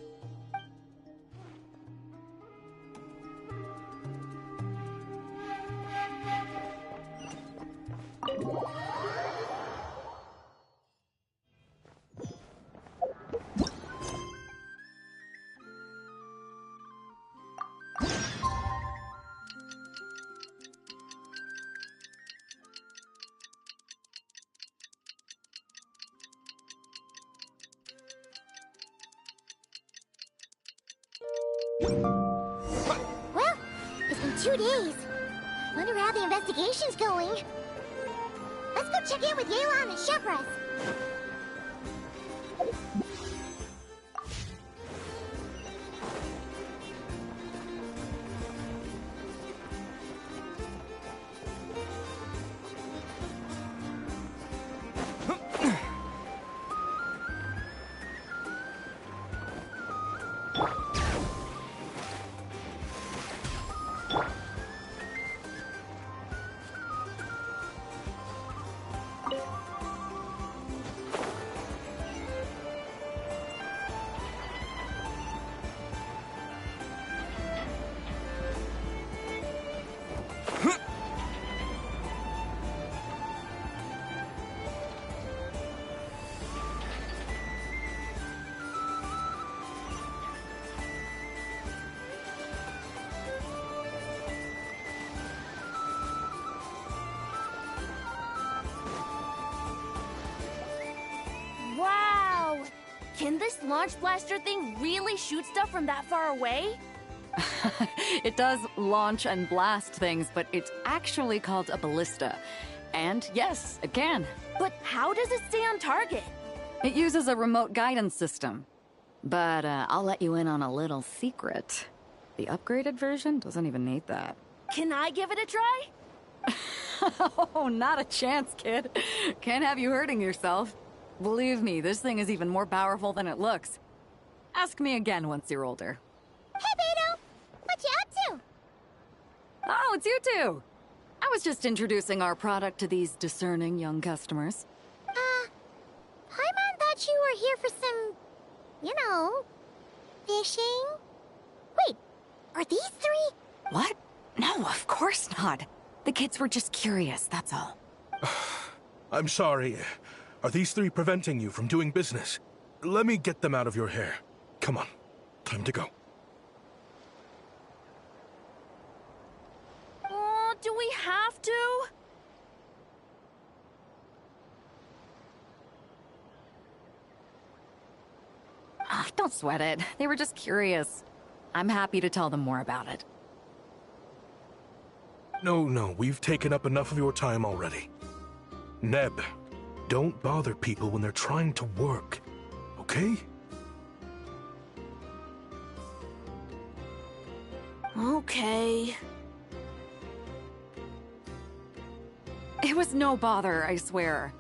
Speaker 1: Well, it's been 2 days. Wonder how the investigation's going. Let's go check in with Yelan and Shepras.
Speaker 4: Wow! Can this launch blaster thing really shoot stuff from that far away?
Speaker 7: It does launch and blast things, but it's actually called a ballista. And yes, it can.
Speaker 4: But how does it stay on target?
Speaker 7: It uses a remote guidance system. But I'll let you in on a little secret. The upgraded version doesn't even need that.
Speaker 4: Can I give it a try?
Speaker 7: Oh, not a chance, kid. Can't have you hurting yourself. Believe me, this thing is even more powerful than it looks. Ask me again once you're older.
Speaker 1: Hey, Beto! What you up to?
Speaker 7: Oh, it's you two! I was just introducing our product to these discerning young customers.
Speaker 1: Paimon thought you were here for some, you know, fishing? Wait, are these three?
Speaker 7: What? No, of course not. The kids were just curious, that's all.
Speaker 10: I'm sorry. Are these three preventing you from doing business? Let me get them out of your hair. Come on. Time to go.
Speaker 4: Oh, do we have to?
Speaker 7: Ah, don't sweat it. They were just curious. I'm happy to tell them more about it.
Speaker 10: No, we've taken up enough of your time already. Neb, don't bother people when they're trying to work, okay?
Speaker 4: Okay.
Speaker 7: It was no bother, I swear.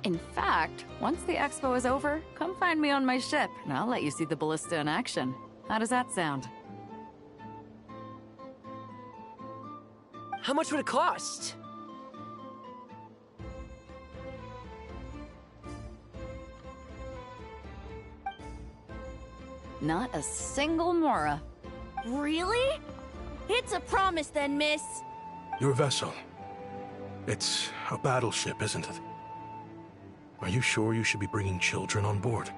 Speaker 7: In fact, once the expo is over, come find me on my ship, and I'll let you see the ballista in action. How does that sound?
Speaker 11: How much would it cost?
Speaker 7: Not a single mora.
Speaker 4: Really? It's a promise then, miss.
Speaker 10: Your vessel. It's a battleship, isn't it? Are you sure you should be bringing children on board?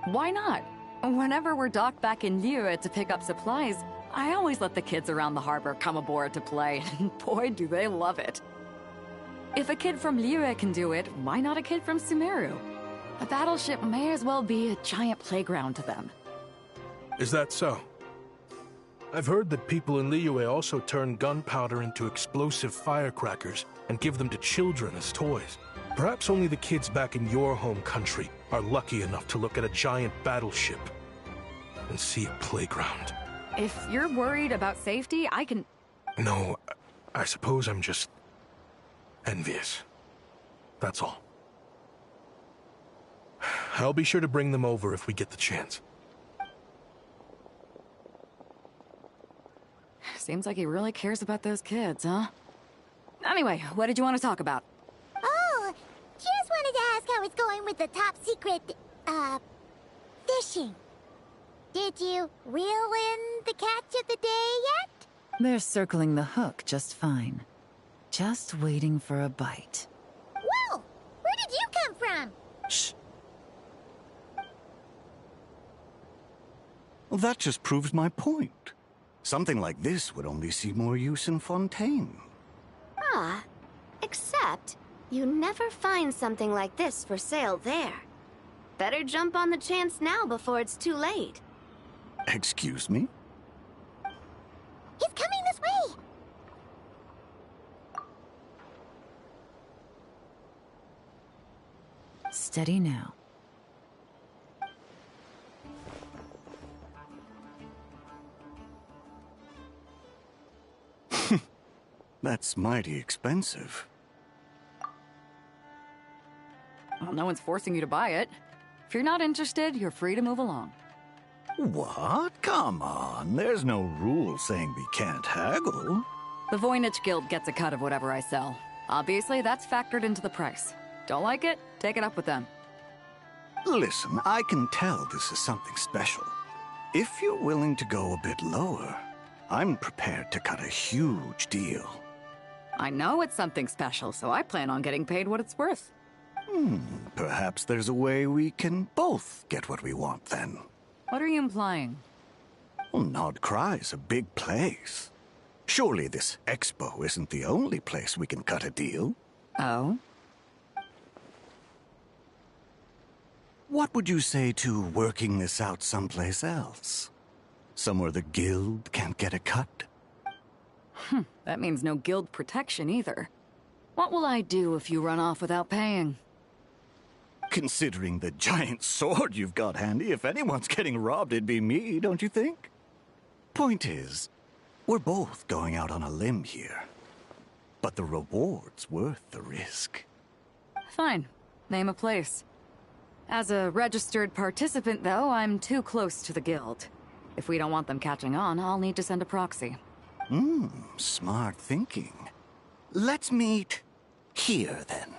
Speaker 7: Why not? Whenever we're docked back in Liyue to pick up supplies, I always let the kids around the harbor come aboard to play, and boy do they love it. If a kid from Liyue can do it, why not a kid from Sumeru? A battleship may as well be a giant playground to them.
Speaker 10: Is that so? I've heard that people in Liyue also turn gunpowder into explosive firecrackers and give them to children as toys. Perhaps only the kids back in your home country are lucky enough to look at a giant battleship and see a playground.
Speaker 7: If you're worried about safety, I can...
Speaker 10: No, I suppose I'm just envious. That's all. I'll be sure to bring them over if we get the chance.
Speaker 7: Seems like he really cares about those kids, huh? Anyway, what did you want to talk about?
Speaker 1: Oh, on with the top secret, fishing. Did you reel in the catch of the day yet?
Speaker 12: They're circling the hook just fine. Just waiting for a bite.
Speaker 1: Whoa! Where did you come from?
Speaker 13: Shh. Well, that just proves my point. Something like this would only see more use in Fontaine.
Speaker 3: Ah, except you never find something like this for sale there. Better jump on the chance now before it's too late.
Speaker 13: Excuse me?
Speaker 1: He's coming this way!
Speaker 12: Steady now.
Speaker 13: That's mighty expensive.
Speaker 7: Well, no one's forcing you to buy it. If you're not interested, you're free to move along.
Speaker 13: What? Come on. There's no rule saying we can't haggle.
Speaker 7: The Voynich Guild gets a cut of whatever I sell. Obviously, that's factored into the price. Don't like it? Take it up with them.
Speaker 13: Listen, I can tell this is something special. If you're willing to go a bit lower, I'm prepared to cut a huge deal.
Speaker 7: I know it's something special, so I plan on getting paid what it's worth.
Speaker 13: Perhaps there's a way we can both get what we want then.
Speaker 7: What are you implying?
Speaker 13: Well, Nod Cry's a big place. Surely this expo isn't the only place we can cut a deal.
Speaker 7: Oh?
Speaker 13: What would you say to working this out someplace else? Somewhere the guild can't get a cut?
Speaker 7: That means no guild protection either. What will I do if you run off without paying?
Speaker 13: Considering the giant sword you've got handy, if anyone's getting robbed, it'd be me, don't you think? Point is, we're both going out on a limb here. But the reward's worth the risk.
Speaker 7: Fine. Name a place. As a registered participant, though, I'm too close to the guild. If we don't want them catching on, I'll need to send a proxy.
Speaker 13: Smart thinking. Let's meet here, then.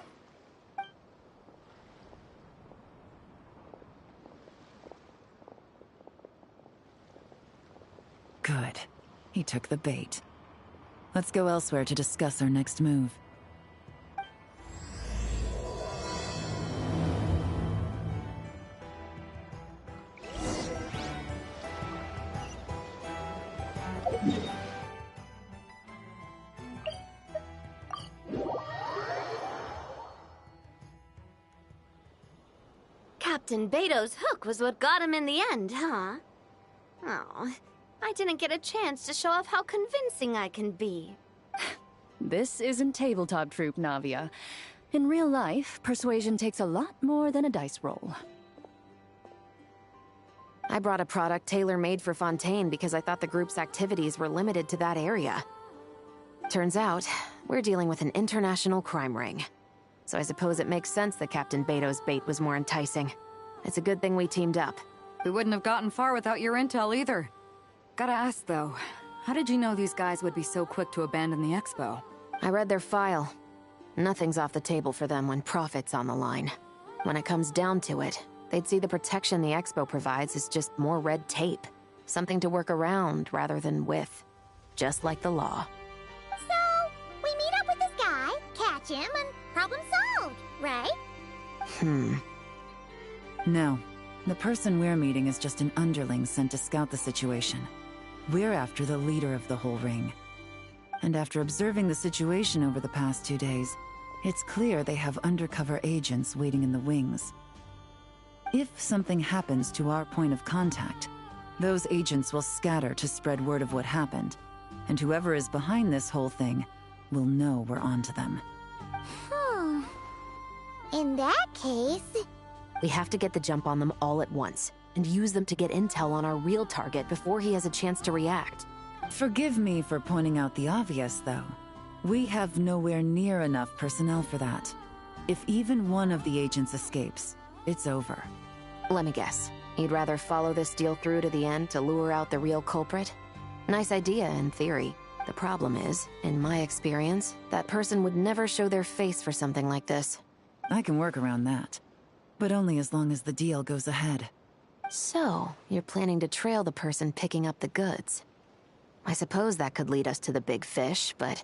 Speaker 12: Good. He took the bait. Let's go elsewhere to discuss our next move.
Speaker 3: Captain Beto's hook was what got him in the end, huh? Oh, I didn't get a chance to show off how convincing I can be.
Speaker 14: This isn't tabletop troop, Navia. In real life, persuasion takes a lot more than a dice roll.
Speaker 6: I brought a product tailor-made for Fontaine because I thought the group's activities were limited to that area. Turns out, we're dealing with an international crime ring. So I suppose it makes sense that Captain Beto's bait was more enticing. It's a good thing we teamed up.
Speaker 7: We wouldn't have gotten far without your intel either. Gotta ask, though, how did you know these guys would be so quick to abandon the expo?
Speaker 6: I read their file. Nothing's off the table for them when profit's on the line. When it comes down to it, they'd see the protection the expo provides as just more red tape. Something to work around rather than with. Just like the law.
Speaker 1: So, we meet up with this guy, catch him, and problem solved, right?
Speaker 12: No. The person we're meeting is just an underling sent to scout the situation. We're after the leader of the whole ring. And after observing the situation over the past 2 days, it's clear they have undercover agents waiting in the wings. If something happens to our point of contact, those agents will scatter to spread word of what happened, and whoever is behind this whole thing will know we're onto them.
Speaker 1: In that case...
Speaker 6: We have to get the jump on them all at once, and use them to get intel on our real target before he has a chance to react.
Speaker 12: Forgive me for pointing out the obvious, though. We have nowhere near enough personnel for that. If even one of the agents escapes, it's over.
Speaker 6: Let me guess. You'd rather follow this deal through to the end to lure out the real culprit? Nice idea, in theory. The problem is, in my experience, that person would never show their face for something like this.
Speaker 12: I can work around that. but only as long as the deal goes ahead.
Speaker 6: So, you're planning to trail the person picking up the goods. I suppose that could lead us to the big fish, but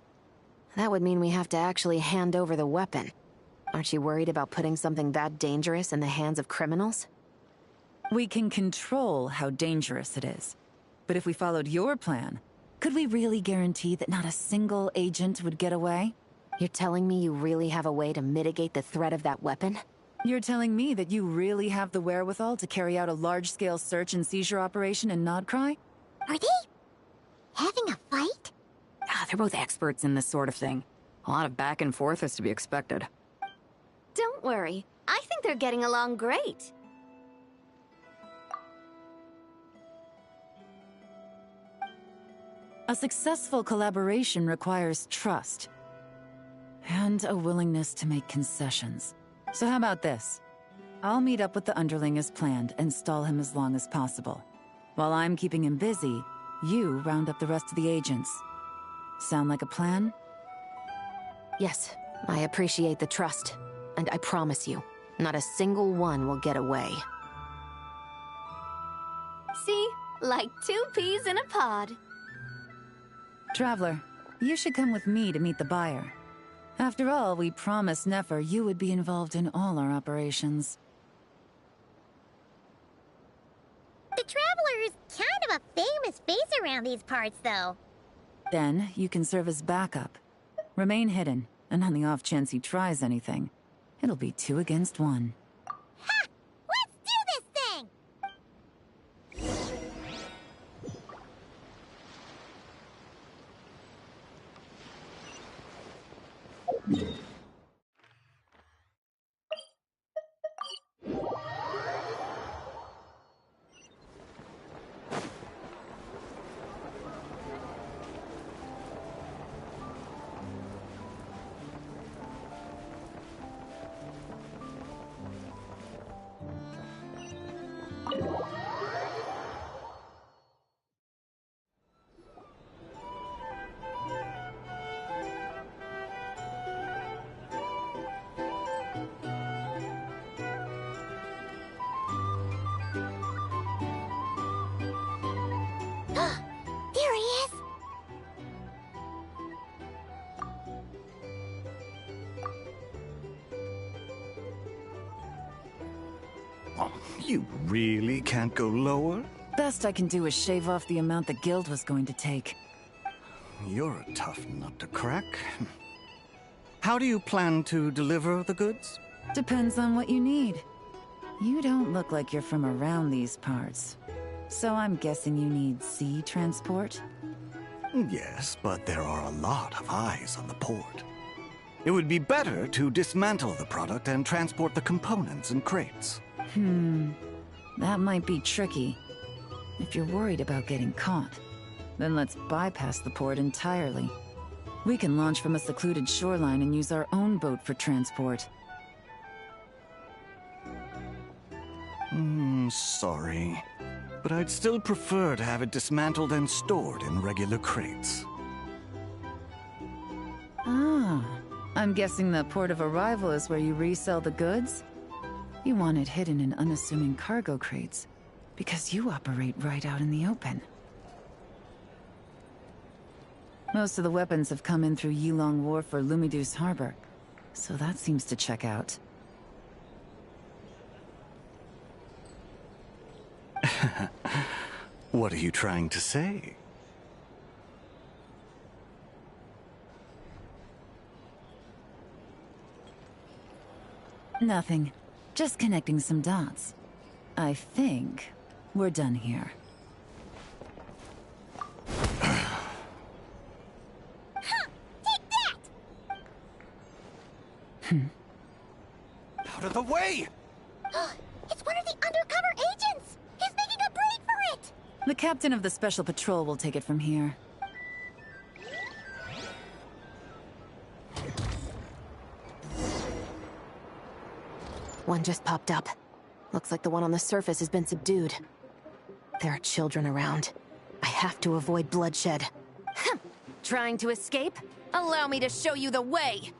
Speaker 6: that would mean we have to actually hand over the weapon. Aren't you worried about putting something that dangerous in the hands of criminals?
Speaker 12: We can control how dangerous it is. But if we followed your plan, could we really guarantee that not a single agent would get away?
Speaker 6: You're telling me you really have a way to mitigate the threat of that weapon?
Speaker 12: You're telling me that you really have the wherewithal to carry out a large-scale search and seizure operation in Nodcry?
Speaker 1: Are they having a fight?
Speaker 7: They're both experts in this sort of thing. A lot of back and forth is to be expected.
Speaker 3: Don't worry. I think they're getting along great.
Speaker 12: A successful collaboration requires trust. And a willingness to make concessions. So how about this? I'll meet up with the underling as planned and stall him as long as possible. While I'm keeping him busy, you round up the rest of the agents. Sound like a plan?
Speaker 6: Yes, I appreciate the trust. And I promise you, not a single one will get away.
Speaker 3: See? Like 2 peas in a pod.
Speaker 12: Traveler, you should come with me to meet the buyer. After all, we promised Nefer you would be involved in all our operations.
Speaker 1: The Traveler is kind of a famous face around these parts, though.
Speaker 12: Then, you can serve as backup. Remain hidden, and on the off chance he tries anything, it'll be 2 against 1.
Speaker 1: Ha! Let's do this thing! There he is!
Speaker 13: Oh, you really can't go lower?
Speaker 12: Best I can do is shave off the amount the guild was going to take.
Speaker 13: You're a tough nut to crack. How do you plan to deliver the goods?
Speaker 12: Depends on what you need. You don't look like you're from around these parts. So I'm guessing you need sea transport?
Speaker 13: Yes, but there are a lot of eyes on the port. It would be better to dismantle the product and transport the components in crates.
Speaker 12: That might be tricky. If you're worried about getting caught, then let's bypass the port entirely. We can launch from a secluded shoreline and use our own boat for transport.
Speaker 13: Sorry. But I'd still prefer to have it dismantled and stored in regular crates.
Speaker 12: Ah, I'm guessing the port of arrival is where you resell the goods? You want it hidden in unassuming cargo crates, because you operate right out in the open. Most of the weapons have come in through Yilong Wharf or Lumidus Harbor, so that seems to check out.
Speaker 13: What are you trying to say?
Speaker 12: Nothing. Just connecting some dots. I think we're done here.
Speaker 1: Take that!
Speaker 9: Out of the way!
Speaker 1: It's one of the undercover agents! He's making a break for it!
Speaker 12: The captain of the Special Patrol will take it from here.
Speaker 6: One just popped up. Looks like the one on the surface has been subdued. There are children around. I have to avoid bloodshed. Trying to escape? Allow me to show you the way!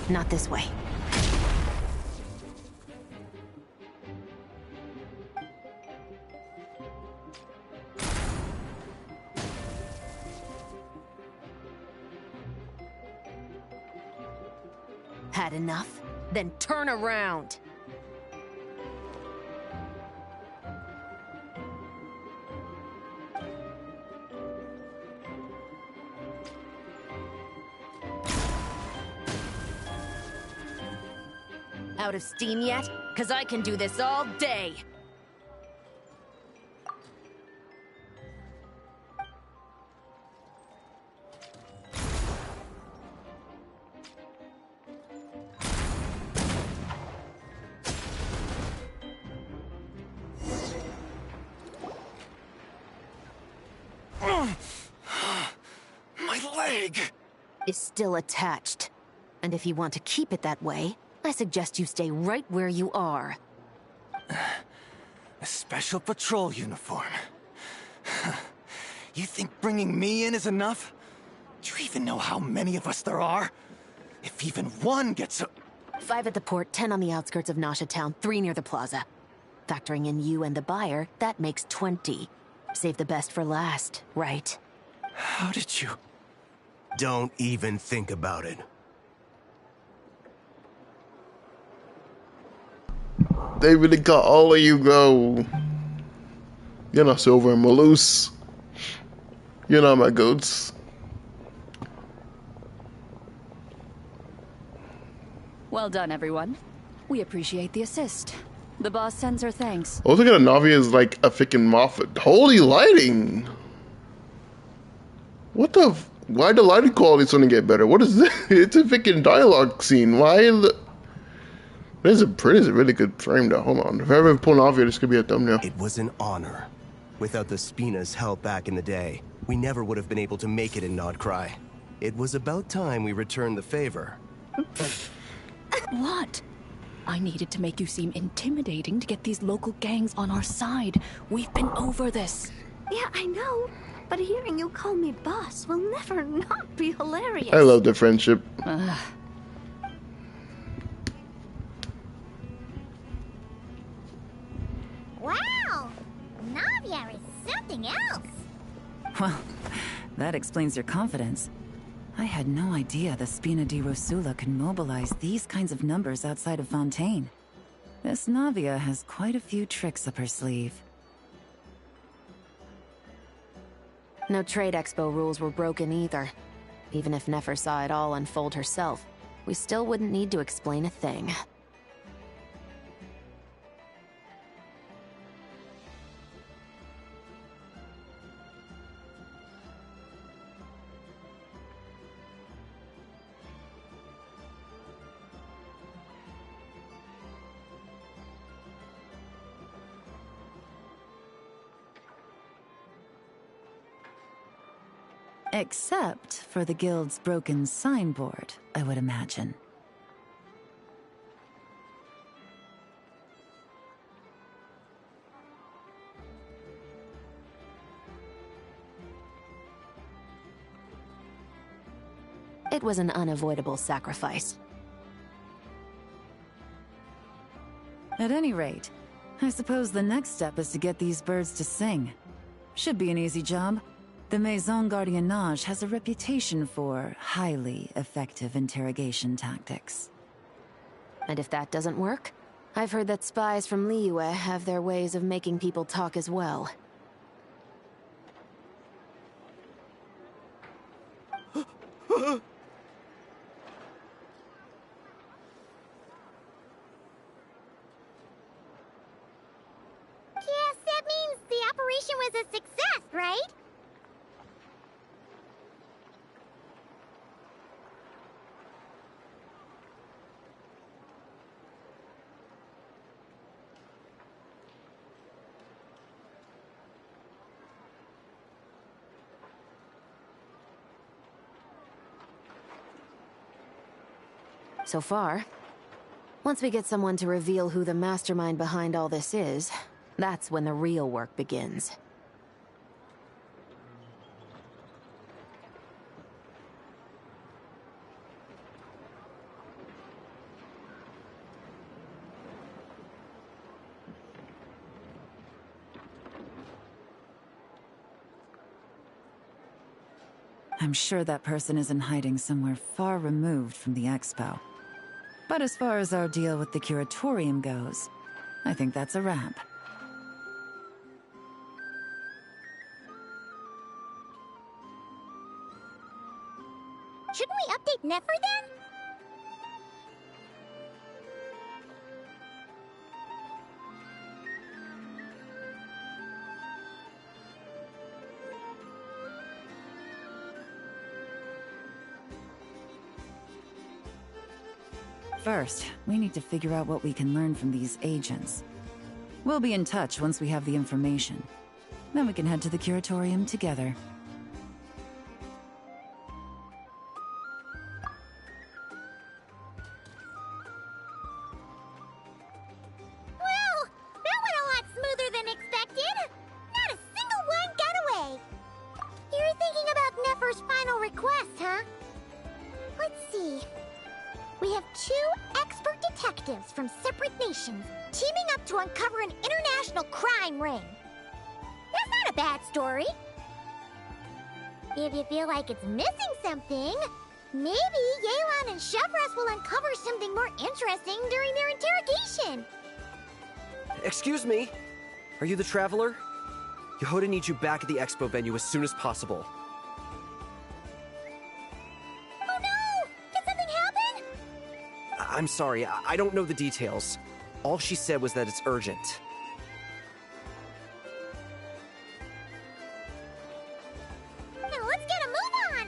Speaker 6: Not this way. Had enough? Then turn around! Out of steam yet? 'Cause I can do this all day!
Speaker 13: My leg!
Speaker 6: Is still attached. And if you want to keep it that way, I suggest you stay right where you are.
Speaker 13: A special patrol uniform. You think bringing me in is enough? Do you even know how many of us there are? If even one gets a...
Speaker 6: 5 at the port, 10 on the outskirts of Nasha Town, 3 near the plaza. Factoring in you and the buyer, that makes 20. Save the best for last, right?
Speaker 13: How did you...
Speaker 15: Don't even think about it.
Speaker 16: They really got all of you go. You know, Silver and Maloose. You know my goats.
Speaker 14: Well done, everyone. We appreciate the assist. The boss sends her thanks.
Speaker 16: I was looking at Navi as like a freaking Moffat. Holy lighting! What the? Why the lighting quality is gonna get better? What is this? It's a freaking dialogue scene. Why? This is a really good frame though. Hold on. If I ever pull Navi, this could be a thumbnail.
Speaker 15: It was an honor. Without the Spina's help back in the day, we never would have been able to make it in Nodcry. It was about time we returned the favor.
Speaker 14: What? I needed to make you seem intimidating to get these local gangs on our side. We've been over this.
Speaker 3: Yeah, I know. But hearing you call me boss will never not be hilarious.
Speaker 16: I love the friendship.
Speaker 1: Wow! Navia is something else.
Speaker 12: Well, that explains your confidence. I had no idea the Spina di Rosula could mobilize these kinds of numbers outside of Fontaine. This Navia has quite a few tricks up her sleeve.
Speaker 6: No trade expo rules were broken either. Even if Nefer saw it all unfold herself, we still wouldn't need to explain a thing.
Speaker 12: Except for the guild's broken signboard, I would imagine.
Speaker 6: It was an unavoidable sacrifice.
Speaker 12: At any rate, I suppose the next step is to get these birds to sing. Should be an easy job. The Maison Gardiennage has a reputation for highly effective interrogation tactics.
Speaker 6: And if that doesn't work, I've heard that spies from Liyue have their ways of making people talk as well.
Speaker 1: Yes, that means the operation was a success, right?
Speaker 6: So far. Once we get someone to reveal who the mastermind behind all this is, that's when the real work begins.
Speaker 12: I'm sure that person is in hiding somewhere far removed from the expo. But as far as our deal with the Curatorium goes, I think that's a wrap.
Speaker 1: Shouldn't we update Nefer then?
Speaker 12: First, we need to figure out what we can learn from these agents. We'll be in touch once we have the information. Then we can head to the Curatorium together.
Speaker 1: Well, that went a lot smoother than expected. Not a single one got away. You're thinking about Nefer's final request, huh? Let's see. We have 2 expert detectives from separate nations teaming up to uncover an international crime ring. That's not a bad story. If you feel like it's missing something, maybe Yelan and Chevras will uncover something more interesting during their interrogation.
Speaker 11: Excuse me? Are you the Traveler? Yehuda needs you back at the expo venue as soon as possible.
Speaker 1: Oh no! Did something happen?
Speaker 11: I'm sorry, I don't know the details. All she said was that it's urgent.
Speaker 1: Now let's get a move on!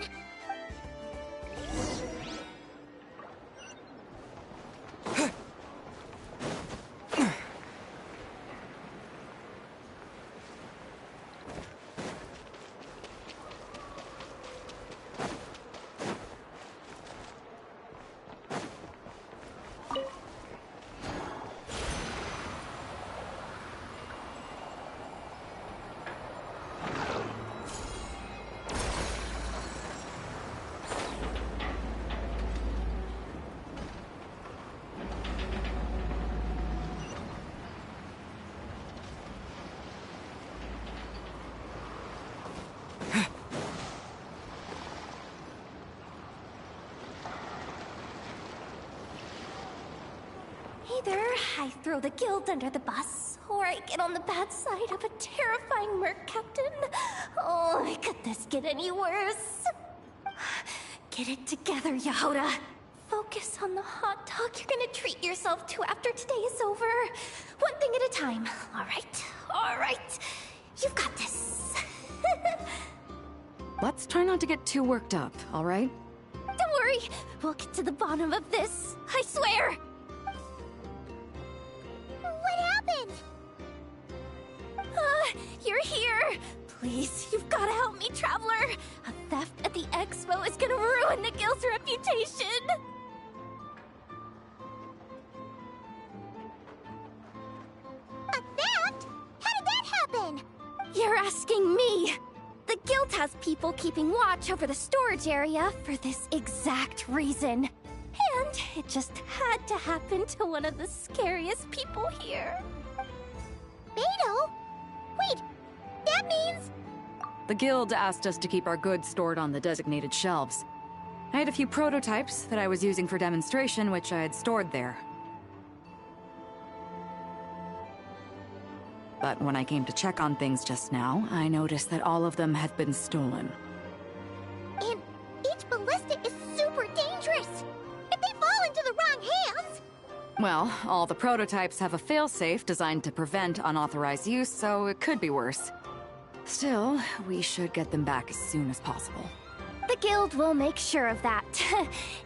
Speaker 3: Either I throw the guild under the bus, or I get on the bad side of a terrifying merc captain. Oh, could this get any worse? Get it together, Yehuda. Focus on the hot dog you're gonna treat yourself to after today is over. One thing at a time. All right. You've got this.
Speaker 7: Let's try not to get too worked up, all right?
Speaker 3: Don't worry, we'll get to the bottom of this. I swear.
Speaker 1: What happened?
Speaker 3: You're here. Please, you've got to help me, Traveler. A theft at the expo is gonna ruin the guild's reputation.
Speaker 1: A theft? How did that happen?
Speaker 3: You're asking me. The guild has people keeping watch over the storage area for this exact reason. And it just had to happen to one of the scariest people here.
Speaker 1: Beidou? Wait, that means...
Speaker 7: The guild asked us to keep our goods stored on the designated shelves. I had a few prototypes that I was using for demonstration, which I had stored there. But when I came to check on things just now, I noticed that all of them had been stolen.
Speaker 1: And each ballista is super dangerous. If they fall into the wrong hands...
Speaker 7: Well, all the prototypes have a failsafe designed to prevent unauthorized use, so it could be worse. Still, we should get them back as soon as possible.
Speaker 3: The guild will make sure of that.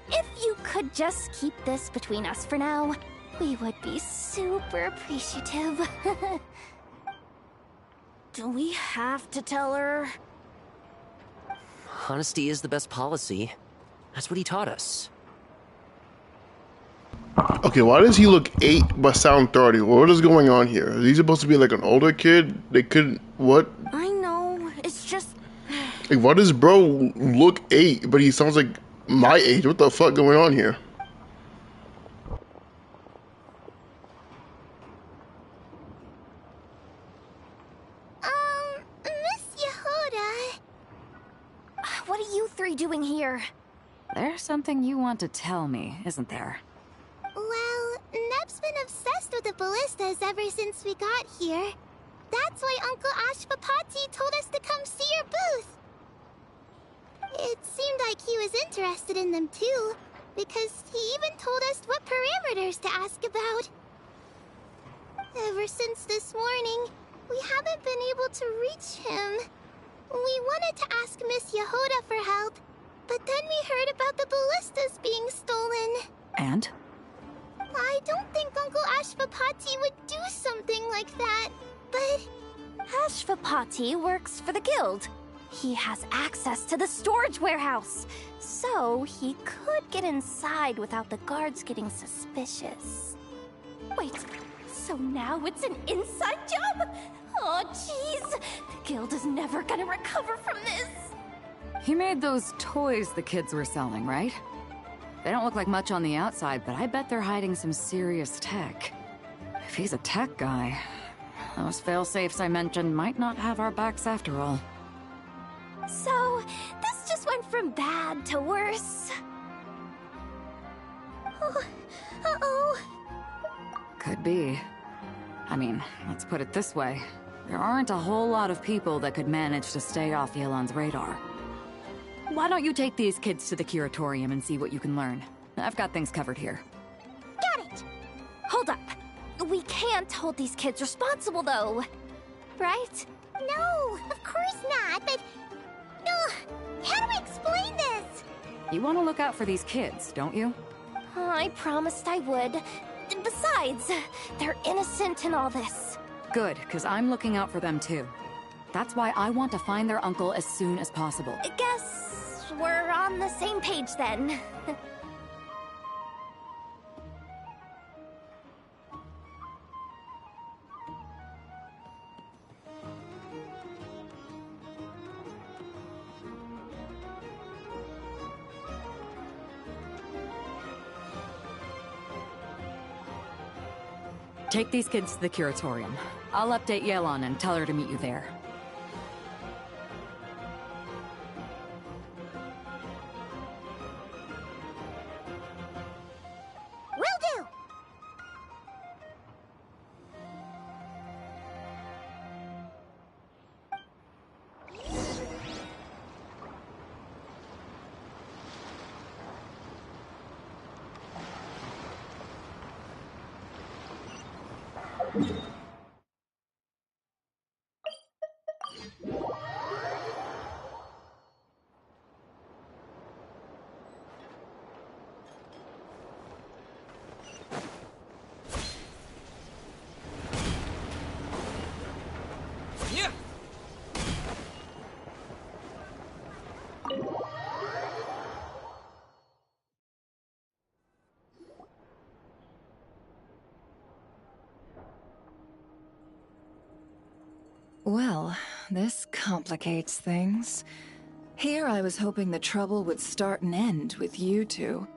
Speaker 3: If you could just keep this between us for now, we would be super appreciative.
Speaker 4: Do we have to tell her?
Speaker 11: Honesty is the best policy. That's what he taught us.
Speaker 16: Okay, why does he look 8 but sound 30? What is going on here? Is he supposed to be like an older kid? They couldn't... What?
Speaker 4: I know, it's just...
Speaker 16: Like, why does bro look 8 but he sounds like my age? What the fuck going on here?
Speaker 1: Miss Yehuda...
Speaker 3: What are you three doing here?
Speaker 7: There's something you want to tell me, isn't there?
Speaker 1: Well, Neb's been obsessed with the ballistas ever since we got here. That's why Uncle Ashfapati told us to come see your booth. It seemed like he was interested in them too, because he even told us what parameters to ask about. Ever since this morning, we haven't been able to reach him. We wanted to ask Miss Yehoda for help, but then we heard about the ballistas being stolen.
Speaker 7: And?
Speaker 1: I don't think Uncle Ashfapati would do something like that, but...
Speaker 3: Ashfapati works for the guild. He has access to the storage warehouse, so he could get inside without the guards getting suspicious. Wait, so now it's an inside job? Oh, jeez. The guild is never gonna recover from this.
Speaker 7: He made those toys the kids were selling, right? They don't look like much on the outside, but I bet they're hiding some serious tech. If he's a tech guy, those fail-safes I mentioned might not have our backs after all.
Speaker 3: So, this just went from bad to worse. Oh, uh-oh.
Speaker 7: Could be. I mean, let's put it this way. There aren't a whole lot of people that could manage to stay off Yelan's radar. Why don't you take these kids to the curatorium and see what you can learn? I've got things covered here.
Speaker 3: Got it! Hold up. We can't hold these kids responsible, though. Right?
Speaker 1: No, of course not, but... how do we explain this?
Speaker 7: You want to look out for these kids, don't you?
Speaker 3: I promised I would. Besides, they're innocent in all this.
Speaker 7: Good, because I'm looking out for them too. That's why I want to find their uncle as soon as possible.
Speaker 3: I guess we're on the same page then.
Speaker 7: Take these kids to the curatorium. I'll update Yelan and tell her to meet you there.
Speaker 1: Will do!
Speaker 2: Well, this complicates things. Here I was hoping the trouble would start and end with you two.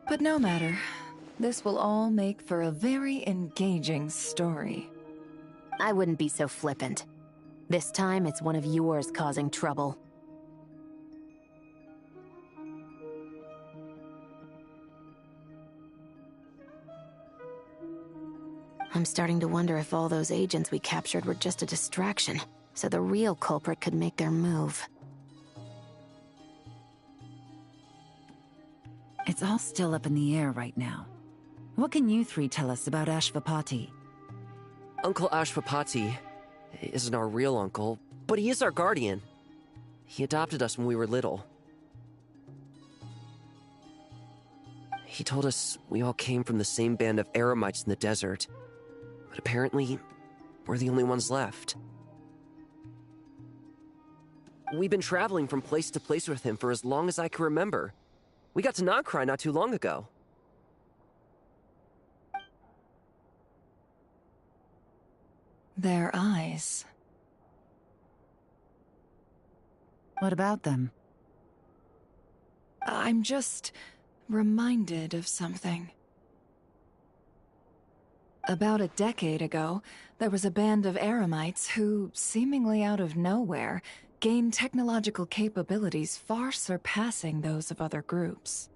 Speaker 2: But no matter. This will all make for a very engaging story.
Speaker 6: I wouldn't be so flippant. This time, it's one of yours causing trouble. I'm starting to wonder if all those agents we captured were just a distraction, so the real culprit could make their move.
Speaker 12: It's all still up in the air right now. What can you three tell us about Ashfapati?
Speaker 11: Uncle Ashfapati isn't our real uncle, but he is our guardian. He adopted us when we were little. He told us we all came from the same band of Eremites in the desert. But apparently, we're the only ones left. We've been traveling from place to place with him for as long as I can remember. We got to Nodcry not too long ago.
Speaker 2: Their eyes.
Speaker 12: What about them?
Speaker 2: I'm just reminded of something. About a decade ago, there was a band of Eremites who, seemingly out of nowhere, gained technological capabilities far surpassing those of other groups.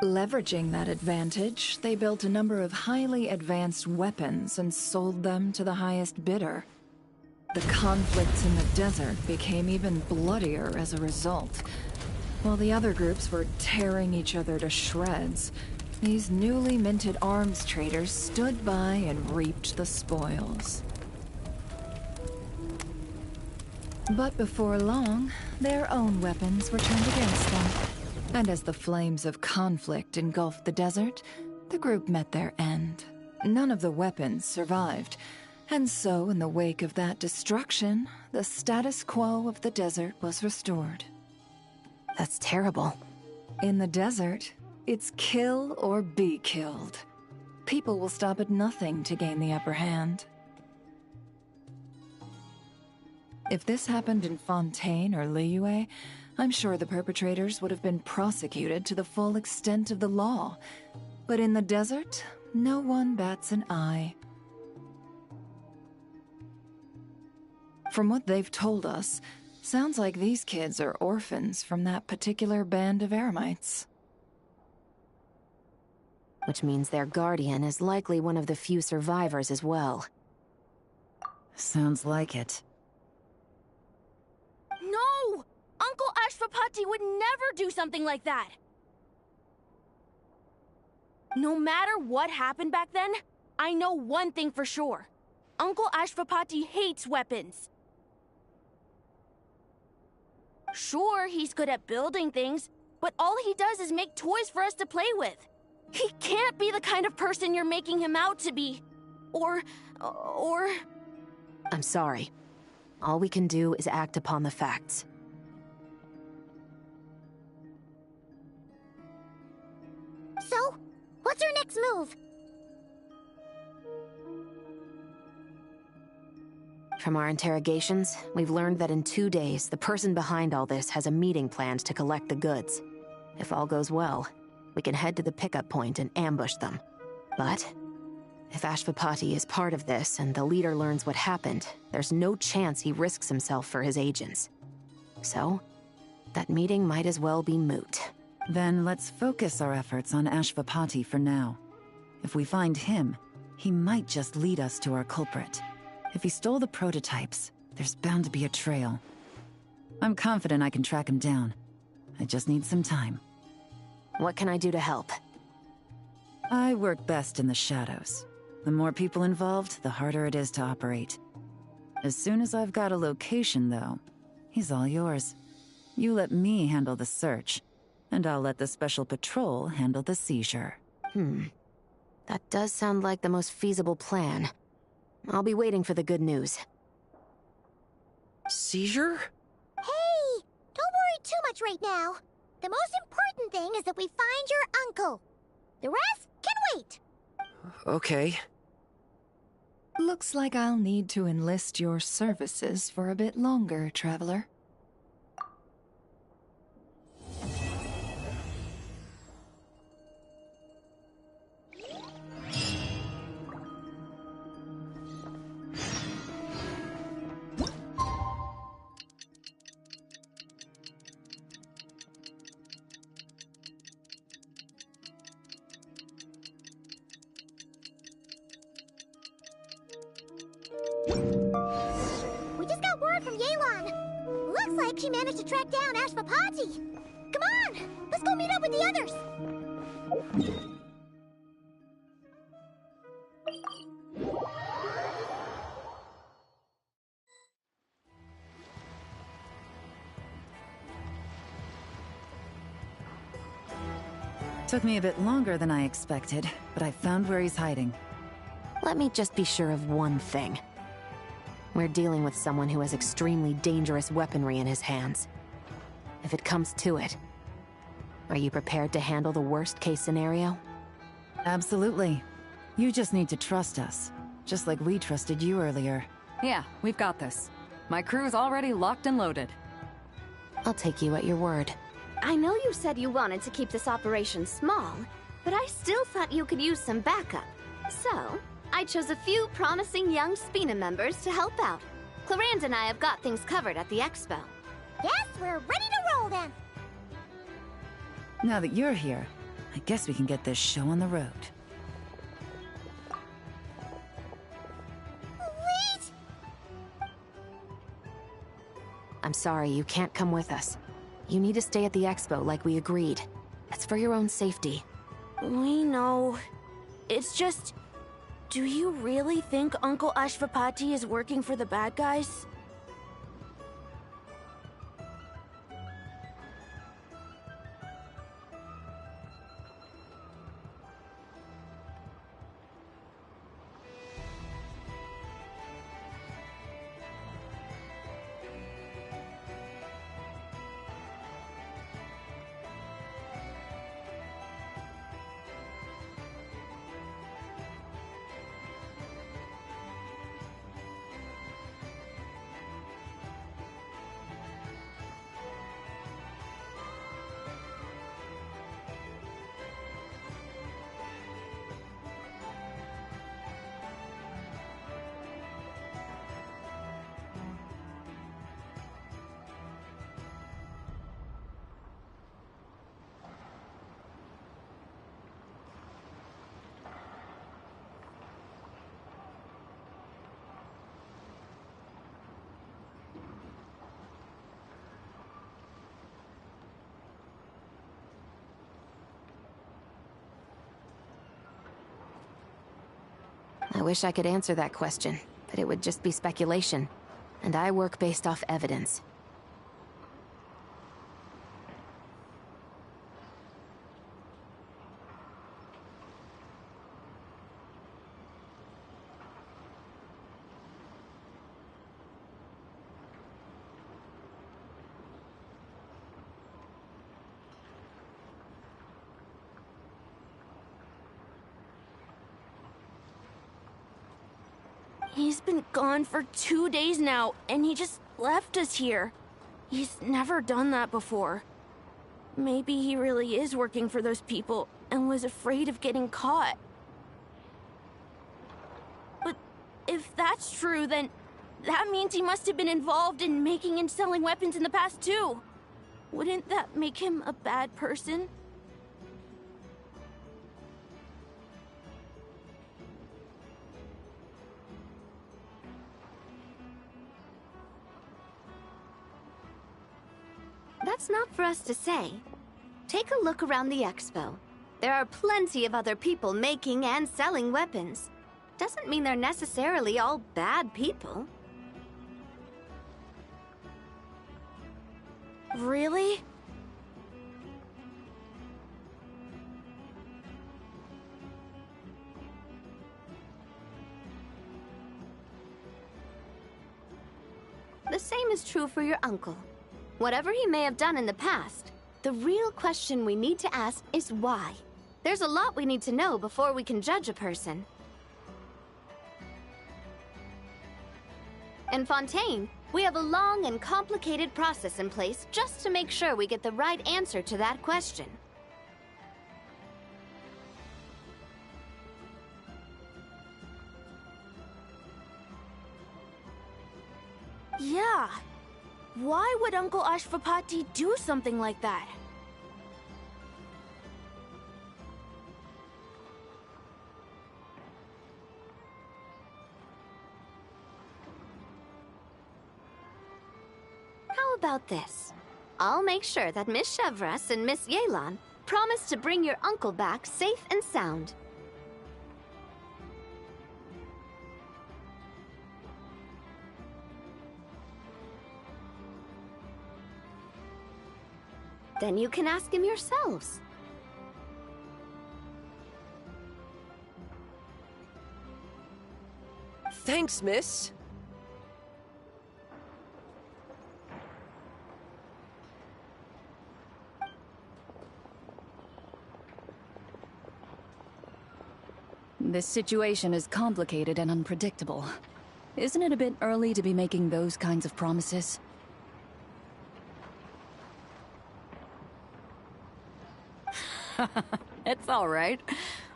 Speaker 2: Leveraging that advantage, they built a number of highly advanced weapons and sold them to the highest bidder. The conflicts in the desert became even bloodier as a result. While the other groups were tearing each other to shreds, these newly minted arms traders stood by and reaped the spoils. But before long, their own weapons were turned against them. And as the flames of conflict engulfed the desert, the group met their end. None of the weapons survived. And so, in the wake of that destruction, the status quo of the desert was restored.
Speaker 6: That's terrible.
Speaker 2: In the desert, it's kill or be killed. People will stop at nothing to gain the upper hand. If this happened in Fontaine or Liyue, I'm sure the perpetrators would have been prosecuted to the full extent of the law. But in the desert, no one bats an eye. From what they've told us, sounds like these kids are orphans from that particular band of Eremites.
Speaker 6: Which means their guardian is likely one of the few survivors as well.
Speaker 12: Sounds like it.
Speaker 4: No! Uncle Ashvapati would never do something like that! No matter what happened back then, I know one thing for sure. Uncle Ashvapati hates weapons. Sure, he's good at building things, but all he does is make toys for us to play with. He can't be the kind of person you're making him out to be. Or...
Speaker 6: I'm sorry. All we can do is act upon the facts.
Speaker 1: So, what's our next move?
Speaker 6: From our interrogations, we've learned that in 2 days, the person behind all this has a meeting planned to collect the goods. If all goes well, we can head to the pickup point and ambush them. But if Ashvapati is part of this and the leader learns what happened, there's no chance he risks himself for his agents. So, that meeting might as well be moot.
Speaker 12: Then let's focus our efforts on Ashvapati for now. If we find him, he might just lead us to our culprit. If he stole the prototypes, there's bound to be a trail. I'm confident I can track him down. I just need some time.
Speaker 6: What can I do to help?
Speaker 12: I work best in the shadows. The more people involved, the harder it is to operate. As soon as I've got a location, though, he's all yours. You let me handle the search, and I'll let the Special Patrol handle the seizure.
Speaker 6: That does sound like the most feasible plan. I'll be waiting for the good news.
Speaker 11: Seizure?
Speaker 1: Hey! Don't worry too much right now. The most important thing is that we find your uncle. The rest can wait.
Speaker 11: Okay.
Speaker 2: Looks like I'll need to enlist your services for a bit longer, Traveler.
Speaker 1: We just got word from Yelan. Looks like she managed to track down Ashvapati. Come on, let's go meet up with the others.
Speaker 12: Took me a bit longer than I expected, but I found where he's hiding.
Speaker 6: Let me just be sure of one thing. We're dealing with someone who has extremely dangerous weaponry in his hands. If it comes to it, are you prepared to handle the worst-case scenario?
Speaker 12: Absolutely. You just need to trust us, just like we trusted you earlier.
Speaker 7: Yeah, we've got this. My crew's already locked and loaded.
Speaker 6: I'll take you at your word.
Speaker 3: I know you said you wanted to keep this operation small, but I still thought you could use some backup. So, I chose a few promising young Spina members to help out. Clarande and I have got things covered at the expo.
Speaker 1: Yes, we're ready to roll then.
Speaker 12: Now that you're here, I guess we can get this show on the road.
Speaker 1: Wait!
Speaker 6: I'm sorry, you can't come with us. You need to stay at the expo like we agreed. It's for your own safety.
Speaker 4: We know. It's just... Do you really think Uncle Ashvapati is working for the bad guys?
Speaker 6: I wish I could answer that question, but it would just be speculation. And I work based off evidence.
Speaker 4: He's been gone for 2 days now, and he just left us here. He's never done that before. Maybe he really is working for those people and was afraid of getting caught. But if that's true, then that means he must have been involved in making and selling weapons in the past too. Wouldn't that make him a bad person?
Speaker 3: That's not for us to say. Take a look around the expo. There are plenty of other people making and selling weapons. Doesn't mean they're necessarily all bad people.
Speaker 4: Really?
Speaker 3: The same is true for your uncle. Whatever he may have done in the past, the real question we need to ask is why. There's a lot we need to know before we can judge a person. In Fontaine, we have a long and complicated process in place just to make sure we get the right answer to that question.
Speaker 4: Yeah. Why would Uncle Ashvapati do something like that?
Speaker 3: How about this? I'll make sure that Miss Chevras and Miss Yelan promise to bring your uncle back safe and sound. Then you can ask him yourselves.
Speaker 11: Thanks, miss.
Speaker 14: This situation is complicated and unpredictable. Isn't it a bit early to be making those kinds of promises?
Speaker 7: It's all right.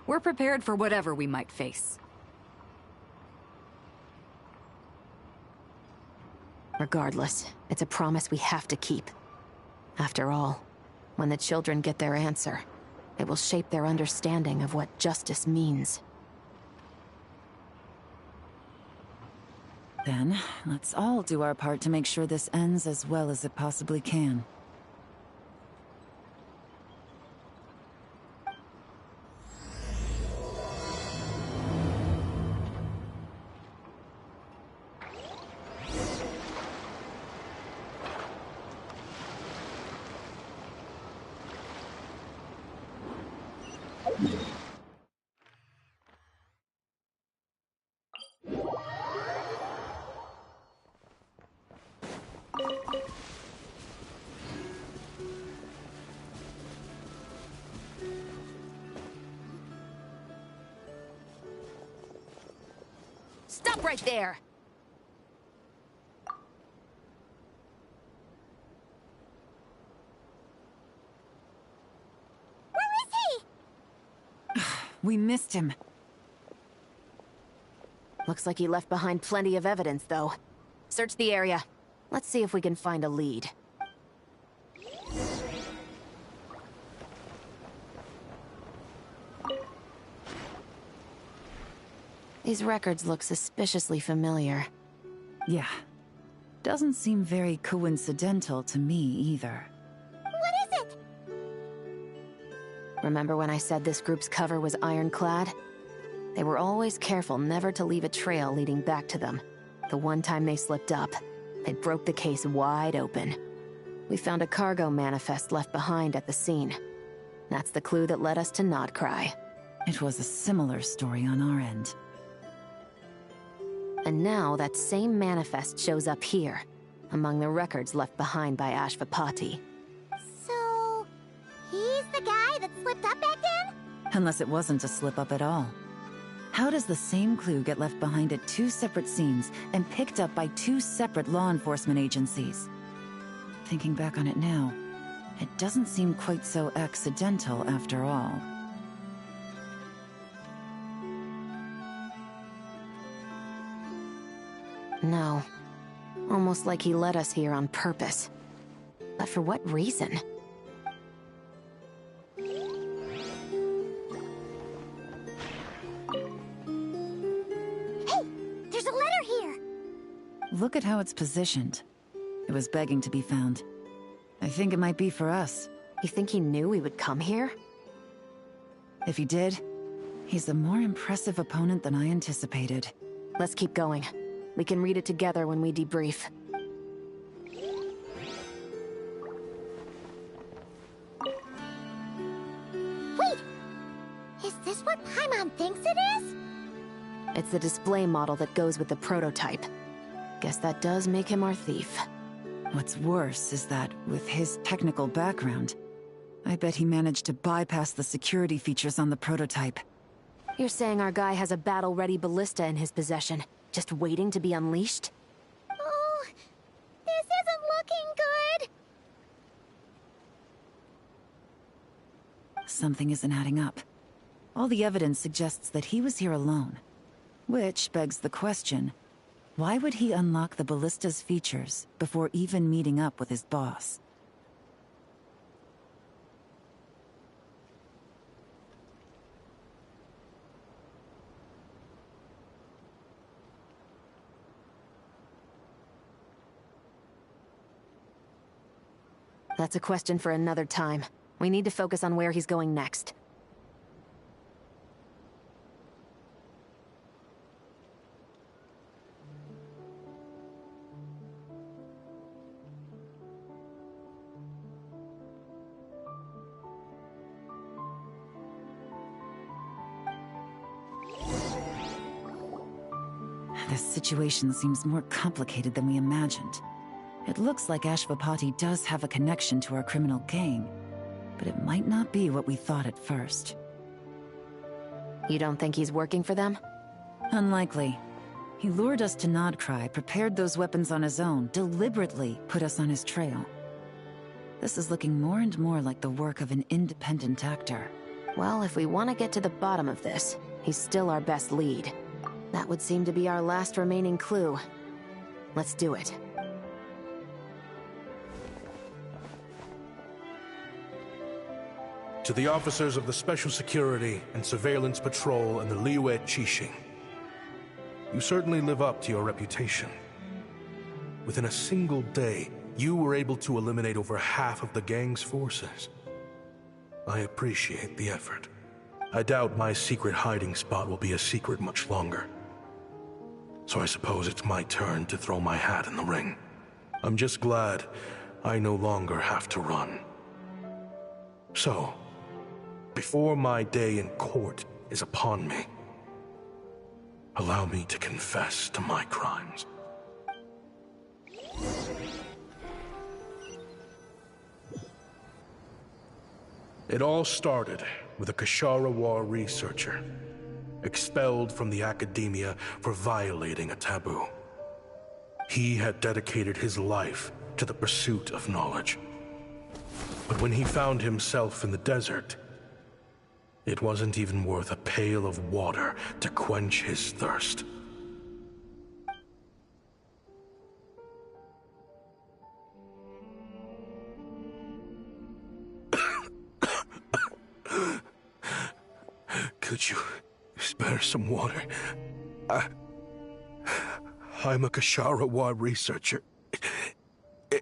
Speaker 7: We're prepared for whatever we might face.
Speaker 6: Regardless, it's a promise we have to keep. After all, when the children get their answer, it will shape their understanding of what justice means.
Speaker 12: Then, let's all do our part to make sure this ends as well as it possibly can.
Speaker 6: Stop right there!
Speaker 12: We missed him.
Speaker 6: Looks like he left behind plenty of evidence, though. Search the area. Let's see if we can find a lead. These records look suspiciously familiar.
Speaker 12: Yeah. Doesn't seem very coincidental to me either.
Speaker 1: What is it?
Speaker 6: Remember when I said this group's cover was ironclad? They were always careful never to leave a trail leading back to them. The one time they slipped up, they broke the case wide open. We found a cargo manifest left behind at the scene. That's the clue that led us to Nodcry.
Speaker 12: It was a similar story on our end.
Speaker 6: And now that same manifest shows up here, among the records left behind by Ashvapati.
Speaker 1: So, he's the guy that slipped up back then?
Speaker 12: Unless it wasn't a slip-up at all. How does the same clue get left behind at two separate scenes and picked up by two separate law enforcement agencies? Thinking back on it now, it doesn't seem quite so accidental after all.
Speaker 6: No. Almost like he led us here on purpose. But for what reason?
Speaker 1: There's a letter here!
Speaker 12: Look at how it's positioned. It was begging to be found. I think it might be for us.
Speaker 6: You think he knew we would come here?
Speaker 12: If he did, he's a more impressive opponent than I anticipated.
Speaker 6: Let's keep going. We can read it together when we debrief.
Speaker 1: Wait! Is this what Paimon thinks it is?
Speaker 6: It's the display model that goes with the prototype. Guess that does make him our thief.
Speaker 12: What's worse is that, with his technical background, I bet he managed to bypass the security features on the prototype.
Speaker 6: You're saying our guy has a battle-ready ballista in his possession, just waiting to be unleashed?
Speaker 1: Oh, this isn't looking good.
Speaker 12: Something isn't adding up. All the evidence suggests that he was here alone. Which begs the question, why would he unlock the ballista's features before even meeting up with his boss?
Speaker 6: That's a question for another time. We need to focus on where he's going next.
Speaker 12: This situation seems more complicated than we imagined. It looks like Ashvapati does have a connection to our criminal gang, but it might not be what we thought at first.
Speaker 6: You don't think he's working for them?
Speaker 12: Unlikely. He lured us to Nodcry, prepared those weapons on his own, deliberately put us on his trail. This is looking more and more like the work of an independent actor.
Speaker 6: Well, if we want to get to the bottom of this, he's still our best lead. That would seem to be our last remaining clue. Let's do it.
Speaker 10: To the officers of the Special Security and Surveillance Patrol and the Liyue Qixing, you certainly live up to your reputation. Within a single day, you were able to eliminate over half of the gang's forces. I appreciate the effort. I doubt my secret hiding spot will be a secret much longer. So I suppose it's my turn to throw my hat in the ring. I'm just glad I no longer have to run. So, before my day in court is upon me, allow me to confess to my crimes. It all started with a Kashara War researcher, expelled from the academia for violating a taboo. He had dedicated his life to the pursuit of knowledge. But when he found himself in the desert, it wasn't even worth a pail of water to quench his thirst. Could you spare some water? I'm a Kashara War researcher.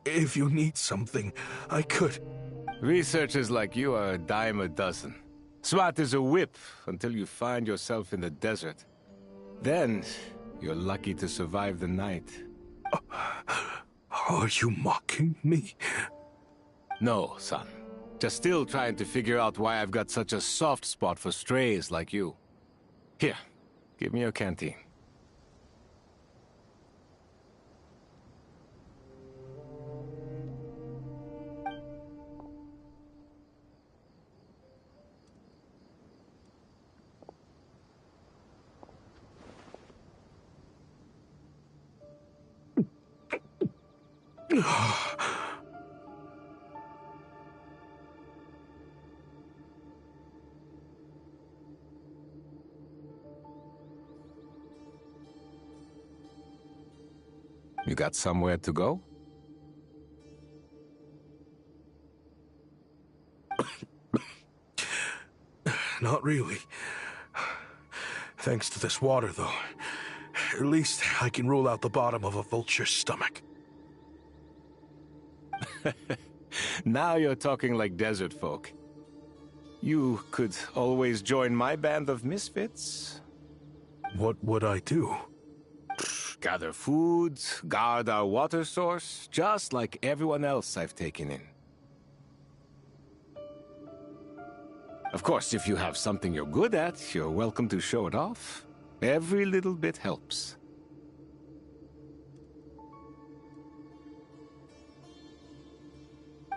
Speaker 10: If you need something, I could.
Speaker 17: Researchers like you are a dime a dozen. Smart as a whip until you find yourself in the desert. Then, you're lucky to survive the night.
Speaker 10: Are you mocking me?
Speaker 17: No, son. Just still trying to figure out why I've got such a soft spot for strays like you. Here, give me your canteen. You got somewhere to go?
Speaker 10: Not really. Thanks to this water, though. At least I can rule out the bottom of a vulture's stomach.
Speaker 17: Now you're talking like desert folk. You could always join my band of misfits.
Speaker 10: What would I do?
Speaker 17: Gather food, guard our water source, just like everyone else I've taken in. Of course, if you have something you're good at, you're welcome to show it off. Every little bit helps.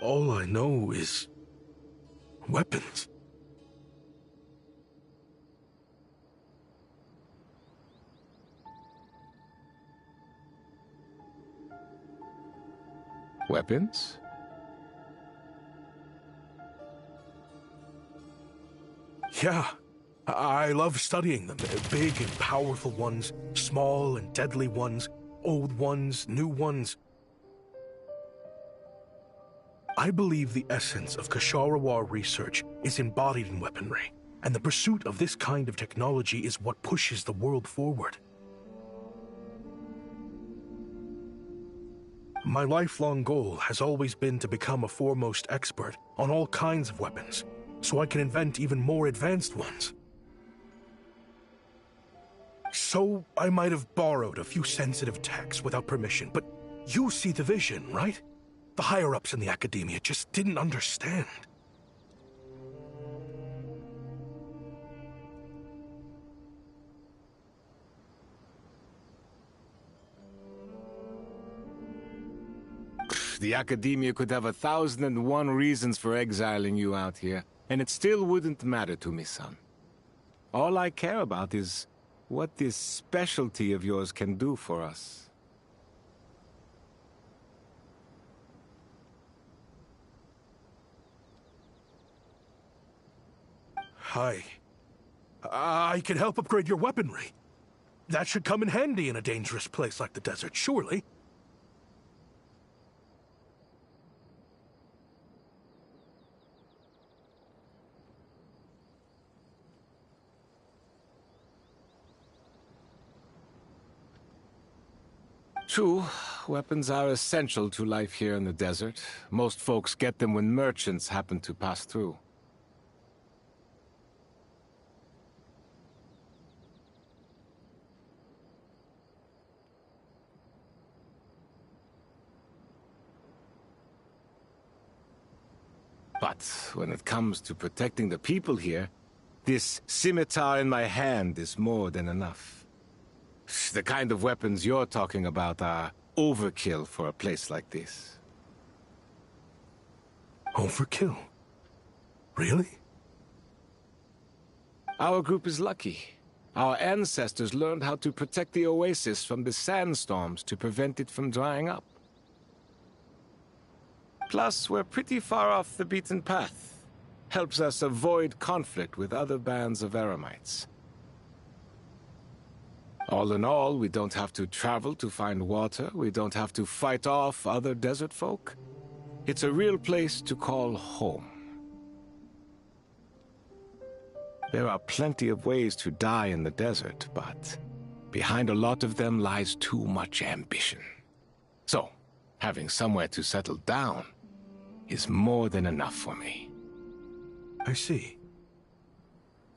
Speaker 10: All I know is weapons.
Speaker 17: Weapons?
Speaker 10: Yeah, I love studying them. Big and powerful ones, small and deadly ones, old ones, new ones. I believe the essence of Kashara War research is embodied in weaponry, and the pursuit of this kind of technology is what pushes the world forward. My lifelong goal has always been to become a foremost expert on all kinds of weapons, so I can invent even more advanced ones. So I might have borrowed a few sensitive techs without permission, but you see the vision, right? The higher-ups in the academia just didn't understand.
Speaker 17: The academia could have 1,001 reasons for exiling you out here, and it still wouldn't matter to me, son. All I care about is what this specialty of yours can do for us.
Speaker 10: I can help upgrade your weaponry. That should come in handy in a dangerous place like the desert, surely.
Speaker 17: True, weapons are essential to life here in the desert. Most folks get them when merchants happen to pass through. But when it comes to protecting the people here, this scimitar in my hand is more than enough. The kind of weapons you're talking about are overkill for a place like this.
Speaker 10: Overkill? Really?
Speaker 17: Our group is lucky. Our ancestors learned how to protect the oasis from the sandstorms to prevent it from drying up. Plus, we're pretty far off the beaten path. Helps us avoid conflict with other bands of Eremites. All in all, we don't have to travel to find water. We don't have to fight off other desert folk. It's a real place to call home. There are plenty of ways to die in the desert, but behind a lot of them lies too much ambition. So, having somewhere to settle down is more than enough for me.
Speaker 10: I see.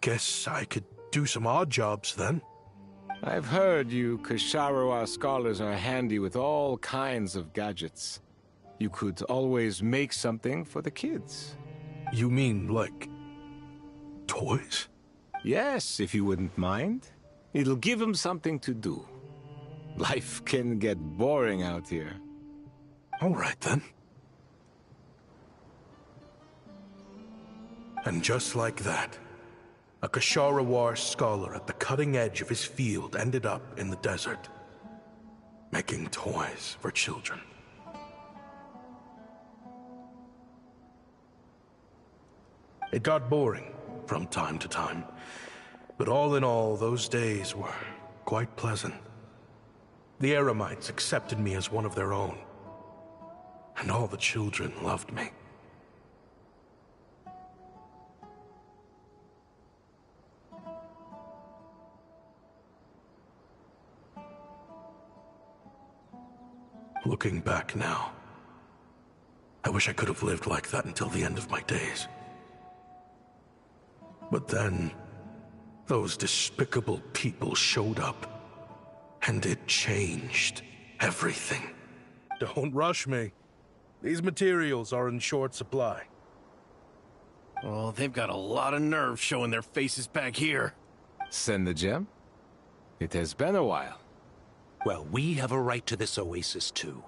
Speaker 10: Guess I could do some odd jobs then.
Speaker 17: I've heard you Ksharowa scholars are handy with all kinds of gadgets. You could always make something for the kids.
Speaker 10: You mean, like, toys?
Speaker 17: Yes, if you wouldn't mind. It'll give them something to do. Life can get boring out here.
Speaker 10: All right, then. And just like that, a Ksharowa scholar at the cutting edge of his field ended up in the desert, making toys for children. It got boring from time to time, but all in all, those days were quite pleasant. The Eremites accepted me as one of their own, and all the children loved me. Looking back now, I wish I could have lived like that until the end of my days. But then, those despicable people showed up, and it changed everything. Don't rush me. These materials are in short supply.
Speaker 5: Oh, they've got a lot of nerve showing their faces back here.
Speaker 17: Send the gem? It has been a while.
Speaker 18: Well, we have a right to this oasis, too.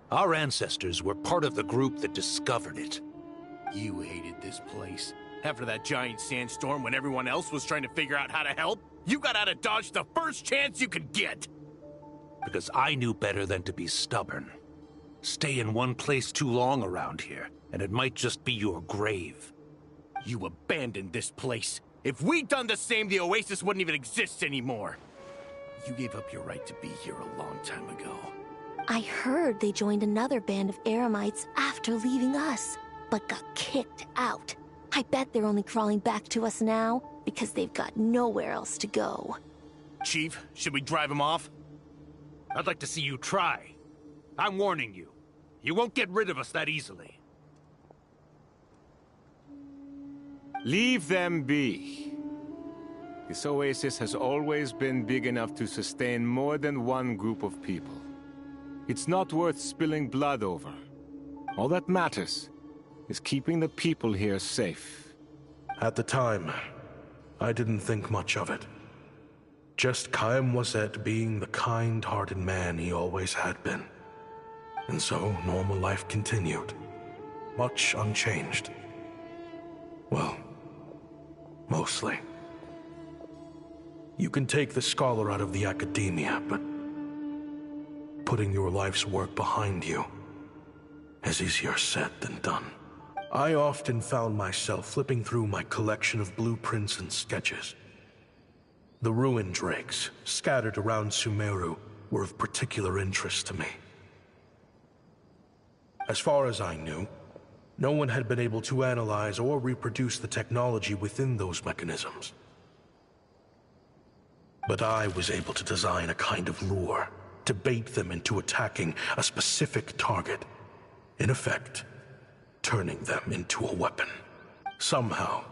Speaker 18: Our ancestors were part of the group that discovered it.
Speaker 5: You hated this place. After that giant sandstorm when everyone else was trying to figure out how to help, you got out of Dodge the first chance you could get.
Speaker 18: Because I knew better than to be stubborn. Stay in one place too long around here, and it might just be your grave.
Speaker 5: You abandoned this place. If we'd done the same, the oasis wouldn't even exist anymore. You gave up your right to be here a long time ago.
Speaker 3: I heard they joined another band of Eremites after leaving us, but got kicked out. I bet they're only crawling back to us now because they've got nowhere else to go.
Speaker 5: Chief, should we drive him off?
Speaker 18: I'd like to see you try. I'm warning you. You won't get rid of us that easily.
Speaker 17: Leave them be. This oasis has always been big enough to sustain more than one group of people. It's not worth spilling blood over. All that matters is keeping the people here safe.
Speaker 10: At the time, I didn't think much of it. Just Chaim Wazet being the kind-hearted man he always had been. And so, normal life continued. Much unchanged. Well, mostly. You can take the scholar out of the academia, but putting your life's work behind you is easier said than done. I often found myself flipping through my collection of blueprints and sketches. The ruin drakes, scattered around Sumeru, were of particular interest to me. As far as I knew, no one had been able to analyze or reproduce the technology within those mechanisms. But I was able to design a kind of lure to bait them into attacking a specific target. In effect, turning them into a weapon. Somehow,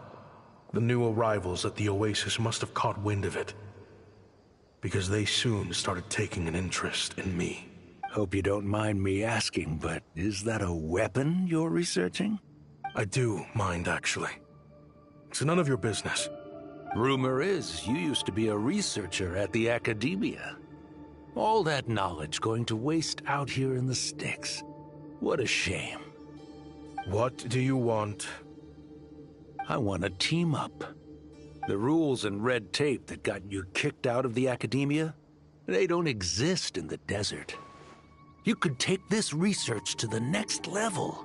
Speaker 10: the new arrivals at the Oasis must have caught wind of it, because they soon started taking an interest in me.
Speaker 18: Hope you don't mind me asking, but is that a weapon you're researching?
Speaker 10: I do mind, actually. It's none of your business.
Speaker 18: Rumor is you used to be a researcher at the Academia. All that knowledge going to waste out here in the sticks. What a shame.
Speaker 10: What do you want?
Speaker 18: I want to team up. The rules and red tape that got you kicked out of the Academia, they don't exist in the desert. You could take this research to the next level.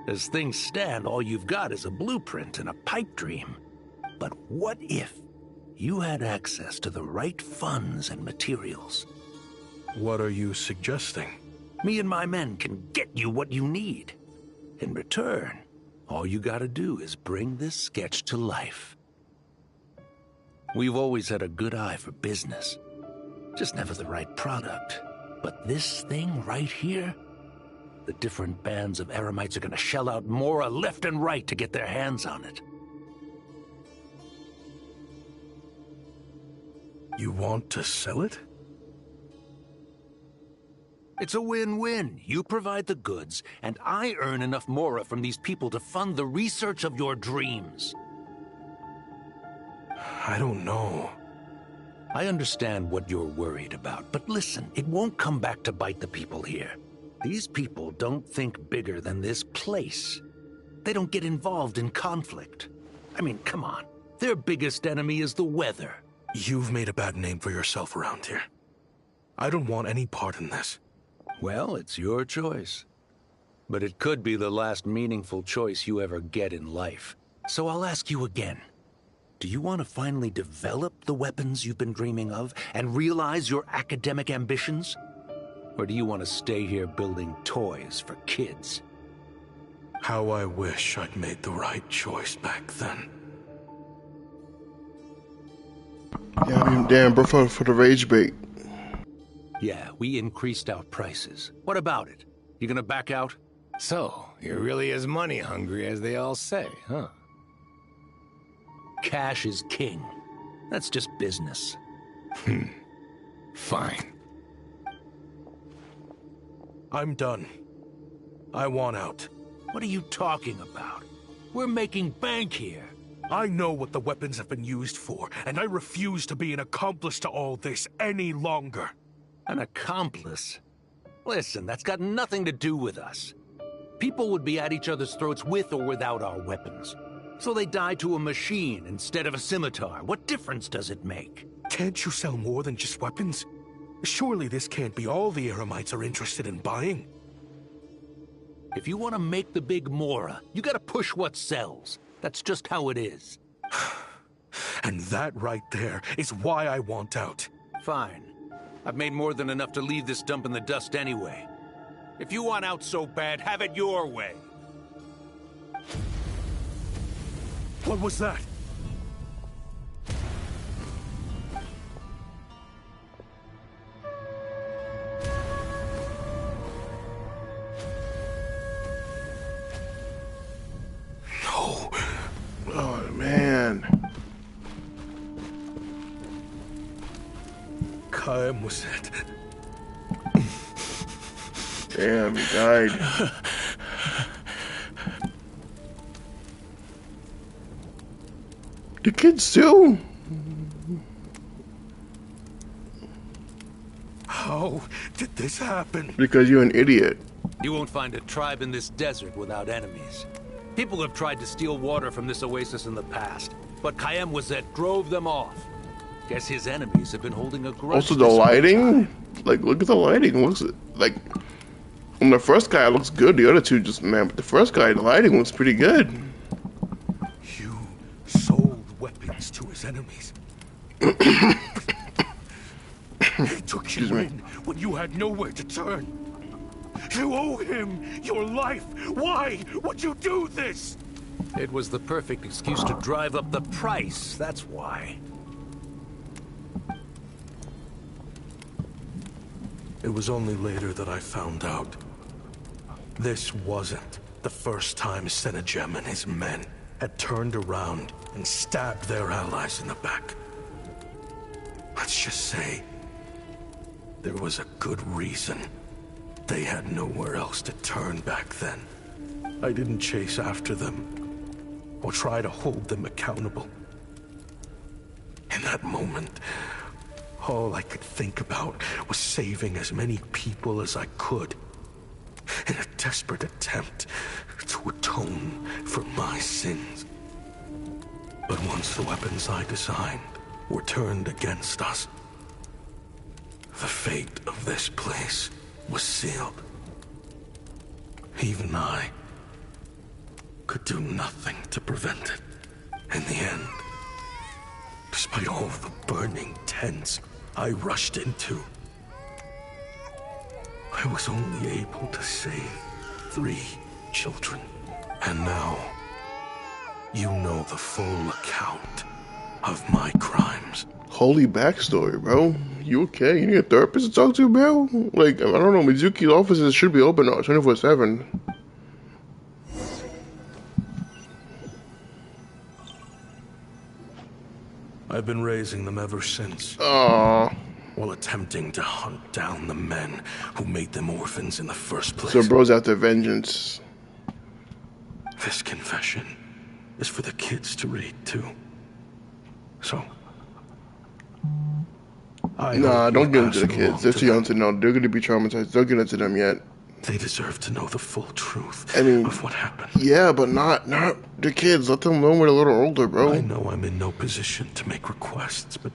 Speaker 18: As things stand, all you've got is a blueprint and a pipe dream. But what if you had access to the right funds and materials?
Speaker 10: What are you suggesting?
Speaker 18: Me and my men can get you what you need. In return, all you gotta do is bring this sketch to life. We've always had a good eye for business, just never the right product. But this thing right here, the different bands of Eremites are gonna shell out Mora left and right to get their hands on it.
Speaker 10: You want to sell it?
Speaker 18: It's a win-win. You provide the goods, and I earn enough Mora from these people to fund the research of your dreams.
Speaker 10: I don't know.
Speaker 18: I understand what you're worried about, but listen, it won't come back to bite the people here. These people don't think bigger than this place. They don't get involved in conflict. I mean, come on. Their biggest enemy is the weather.
Speaker 10: You've made a bad name for yourself around here. I don't want any part in this.
Speaker 18: Well, it's your choice. But it could be the last meaningful choice you ever get in life. So I'll ask you again. Do you want to finally develop the weapons you've been dreaming of and realize your academic ambitions? Or do you want to stay here building toys for kids?
Speaker 10: How I wish I'd made the right choice back then.
Speaker 16: Yeah, I mean, damn, bro, for the rage bait.
Speaker 18: Yeah, we increased our prices. What about it? You gonna back out?
Speaker 17: So, you're really as money hungry as they all say, huh?
Speaker 18: Cash is king. That's just business.
Speaker 17: Fine.
Speaker 10: I'm done. I want out.
Speaker 18: What are you talking about? We're making bank here.
Speaker 10: I know what the weapons have been used for, and I refuse to be an accomplice to all this any longer.
Speaker 18: An accomplice? Listen, that's got nothing to do with us. People would be at each other's throats with or without our weapons. So they die to a machine instead of a scimitar. What difference does it make?
Speaker 10: Can't you sell more than just weapons? Surely this can't be all the Eremites are interested in buying.
Speaker 18: If you want to make the big Mora, you gotta push what sells. That's just how it is.
Speaker 10: And that right there is why I want out.
Speaker 18: Fine. I've made more than enough to leave this dump in the dust anyway. If you want out so bad, have it your way.
Speaker 10: What was that?
Speaker 16: No. Oh, man.
Speaker 10: Caem was it.
Speaker 16: Damn, he died. The kids too?
Speaker 10: How did this happen?
Speaker 16: Because you're an idiot.
Speaker 18: You won't find a tribe in this desert without enemies. People have tried to steal water from this oasis in the past, but Caem Wazet drove them off. Guess his enemies have been holding a grudge.
Speaker 16: Also, the lighting? Like, look at the lighting. What's it? Like, And the first guy looks good. The other two just, man, but the first guy, the lighting was pretty good.
Speaker 18: You sold weapons to his enemies. He took you in when you had nowhere to turn. You owe him your life. Why would you do this?
Speaker 15: It was the perfect excuse to drive up the price, that's why.
Speaker 10: It was only later that I found out. This wasn't the first time Senegem and his men had turned around and stabbed their allies in the back. Let's just say, there was a good reason. They had nowhere else to turn back then. I didn't chase after them, or try to hold them accountable. In that moment, all I could think about was saving as many people as I could, in a desperate attempt to atone for my sins. But once the weapons I designed were turned against us, the fate of this place was sealed. Even I could do nothing to prevent it. In the end, despite all the burning tents I rushed into, I was only able to save 3 children. And now, you know the full account of my crimes.
Speaker 16: Holy backstory, bro. You okay? You need a therapist to talk to, bro? Like, I don't know, Mizuki's offices should be open 24/7.
Speaker 10: I've been raising them ever since.
Speaker 16: Aww.
Speaker 10: While attempting to hunt down the men who made them orphans in the first place.
Speaker 16: So bro's after vengeance.
Speaker 10: This confession is for the kids to read too. So,
Speaker 16: nah, don't get into the kids. They're too young to know. They're gonna be traumatized. Don't get into them yet.
Speaker 10: They deserve to know the full truth of what happened.
Speaker 16: Yeah, but not the kids. Let them know when they're a little older, bro.
Speaker 10: I know I'm in no position to make requests, but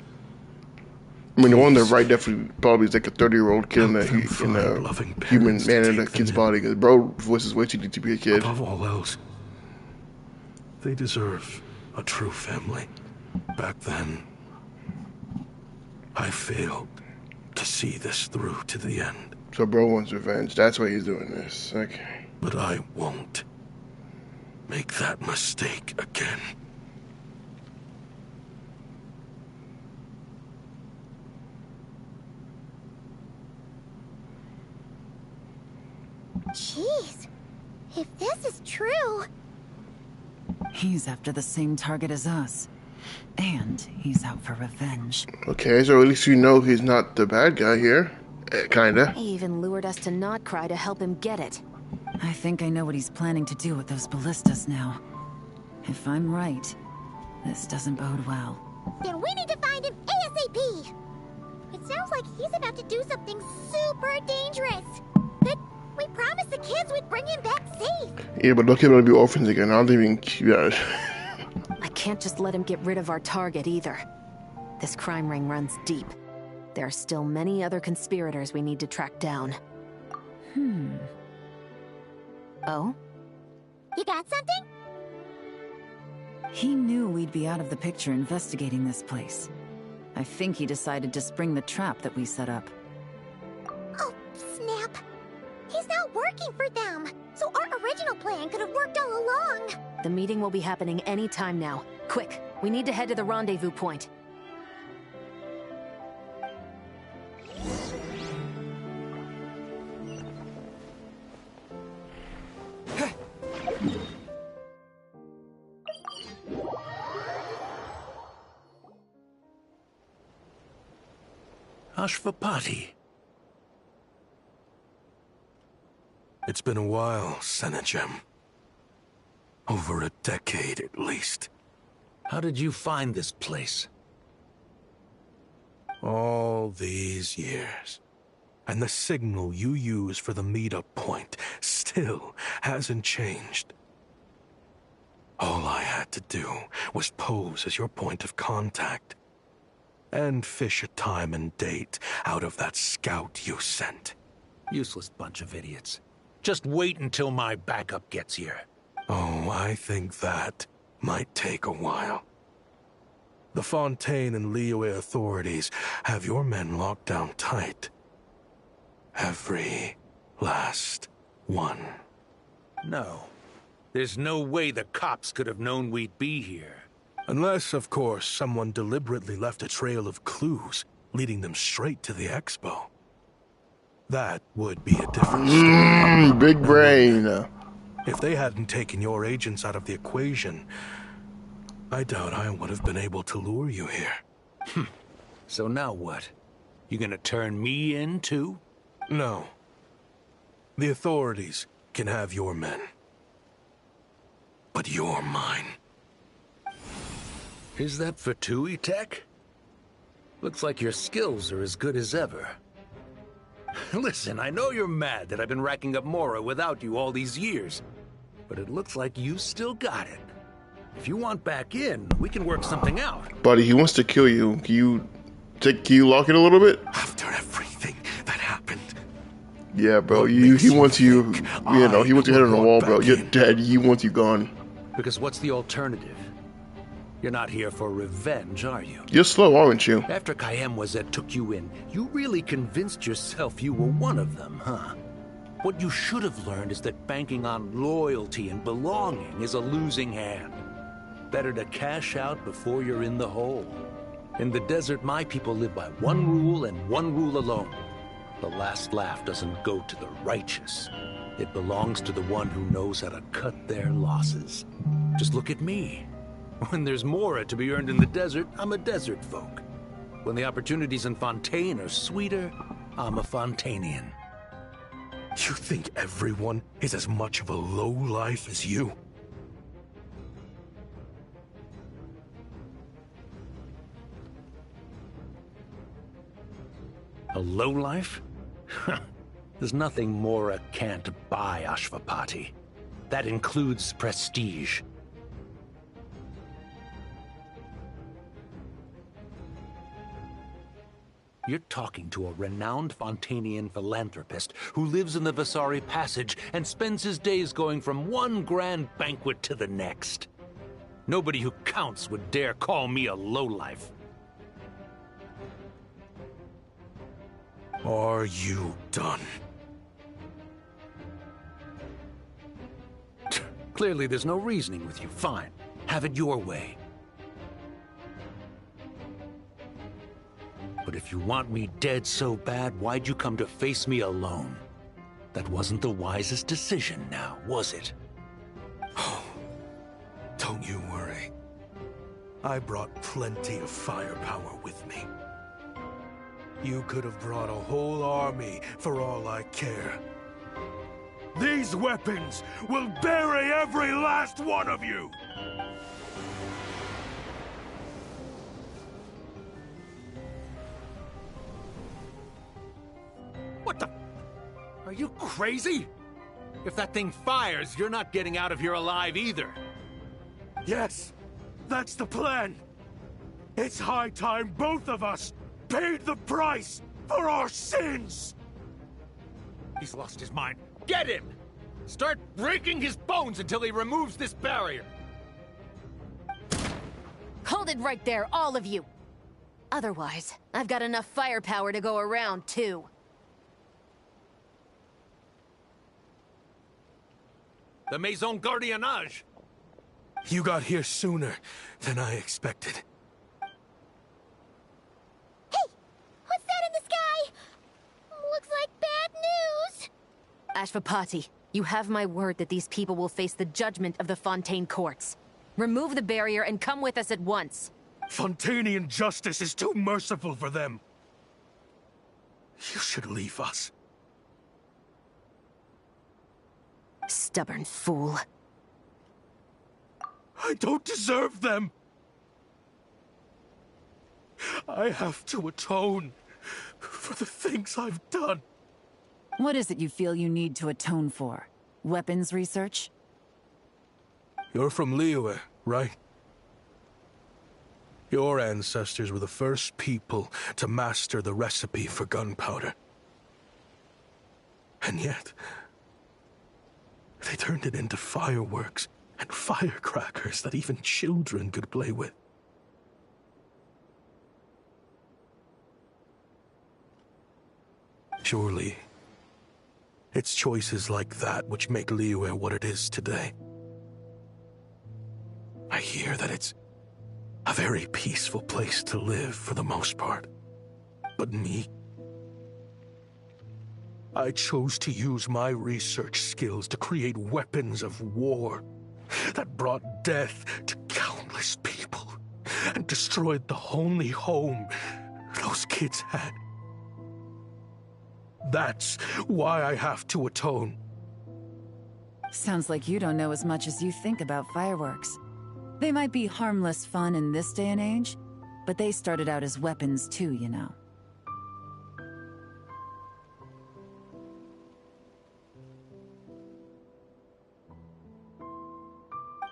Speaker 16: I mean, the one on the right definitely probably is like a 30-year-old kid in a human man in a kid's body. Because bro voice is way too deep to be a kid.
Speaker 10: Above all else, they deserve a true family. Back then, I failed to see this through to the end.
Speaker 16: So bro wants revenge. That's why he's doing this. Okay.
Speaker 10: But I won't make that mistake again.
Speaker 1: Jeez. If this is true...
Speaker 12: He's after the same target as us. And he's out for revenge.
Speaker 16: Okay, so at least you know he's not the bad guy here. Kinda.
Speaker 6: He even lured us to Notcry to help him get it.
Speaker 12: I think I know what he's planning to do with those ballistas now. If I'm right, this doesn't bode well.
Speaker 1: Then we need to find him ASAP! It sounds like he's about to do something super dangerous. But we promised the kids we'd bring him back safe.
Speaker 16: Yeah, but look, gonna be orphans again. I don't even... Yeah.
Speaker 6: I can't just let him get rid of our target either. This crime ring runs deep. There are still many other conspirators we need to track down. Oh?
Speaker 1: You got something?
Speaker 12: He knew we'd be out of the picture investigating this place. I think he decided to spring the trap that we set up.
Speaker 1: Oh, snap. He's not working for them. So our original plan could have worked all along.
Speaker 6: The meeting will be happening any time now. Quick, we need to head to the rendezvous point.
Speaker 18: Ashvapati.
Speaker 10: It's been a while, Senegem. Over a decade, at least.
Speaker 18: How did you find this place?
Speaker 10: All these years. And the signal you use for the meetup point still hasn't changed. All I had to do was pose as your point of contact. And fish a time and date out of that scout you sent.
Speaker 18: Useless bunch of idiots. Just wait until my backup gets here.
Speaker 10: Oh, I think that might take a while. The Fontaine and Liyue authorities have your men locked down tight. Every last one.
Speaker 18: No. There's no way the cops could have known we'd be here.
Speaker 10: Unless, of course, someone deliberately left a trail of clues, leading them straight to the expo. That would be a different story.
Speaker 16: Big brain.
Speaker 10: If they hadn't taken your agents out of the equation, I doubt I would have been able to lure you here.
Speaker 18: So now what? You gonna turn me in, too?
Speaker 10: No. The authorities can have your men. But you're mine.
Speaker 18: Is that Fatui tech? Looks like your skills are as good as ever. Listen, I know you're mad that I've been racking up Mora without you all these years, but it looks like you still got it. If you want back in, we can work something out.
Speaker 16: Buddy, he wants to kill you. Can you lock it a little bit?
Speaker 10: After everything that happened.
Speaker 16: Yeah, bro. He wants you. You know, he wants your head on the wall, bro. You're dead. He wants you gone.
Speaker 18: Because what's the alternative? You're not here for revenge, are you?
Speaker 16: You're slow, aren't you?
Speaker 18: After Kayem took you in, you really convinced yourself you were one of them, huh? What you should have learned is that banking on loyalty and belonging is a losing hand. Better to cash out before you're in the hole. In the desert, my people live by one rule and one rule alone. The last laugh doesn't go to the righteous. It belongs to the one who knows how to cut their losses. Just look at me. When there's Mora to be earned in the desert, I'm a desert folk. When the opportunities in Fontaine are sweeter, I'm a Fontainian.
Speaker 10: You think everyone is as much of a lowlife as you?
Speaker 18: A lowlife? There's nothing Mora can't buy, Ashvapati. That includes prestige. You're talking to a renowned Fontainian philanthropist who lives in the Vasari Passage and spends his days going from one grand banquet to the next. Nobody who counts would dare call me a lowlife.
Speaker 10: Are you done?
Speaker 18: Clearly there's no reasoning with you. Fine. Have it your way. But if you want me dead so bad, why'd you come to face me alone? That wasn't the wisest decision now, was it?
Speaker 10: Oh, don't you worry. I brought plenty of firepower with me. You could have brought a whole army for all I care. These weapons will bury every last one of you!
Speaker 18: What the? Are you crazy? If that thing fires, you're not getting out of here alive either.
Speaker 10: Yes, that's the plan. It's high time both of us paid the price for our sins!
Speaker 18: He's lost his mind. Get him! Start breaking his bones until he removes this barrier!
Speaker 6: Hold it right there, all of you! Otherwise, I've got enough firepower to go around, too.
Speaker 18: The Maison Gardiennage!
Speaker 10: You got here sooner than I expected.
Speaker 1: Hey! What's that in the sky? Looks like bad news!
Speaker 6: Ashvapati, you have my word that these people will face the judgment of the Fontaine courts. Remove the barrier and come with us at once.
Speaker 10: Fontainian justice is too merciful for them. You should leave us.
Speaker 6: Stubborn fool.
Speaker 10: I don't deserve them. I have to atone for the things I've done.
Speaker 12: What is it you feel you need to atone for? Weapons research?
Speaker 10: You're from Liyue, right? Your ancestors were the first people to master the recipe for gunpowder. And yet, They turned it into fireworks and firecrackers that even children could play with. Surely, it's choices like that which make Liyue what it is today. I hear that it's a very peaceful place to live for the most part. But me, I chose to use my research skills to create weapons of war that brought death to countless people and destroyed the only home those kids had. That's why I have to atone.
Speaker 12: Sounds like you don't know as much as you think about fireworks. They might be harmless fun in this day and age, but they started out as weapons too, you know.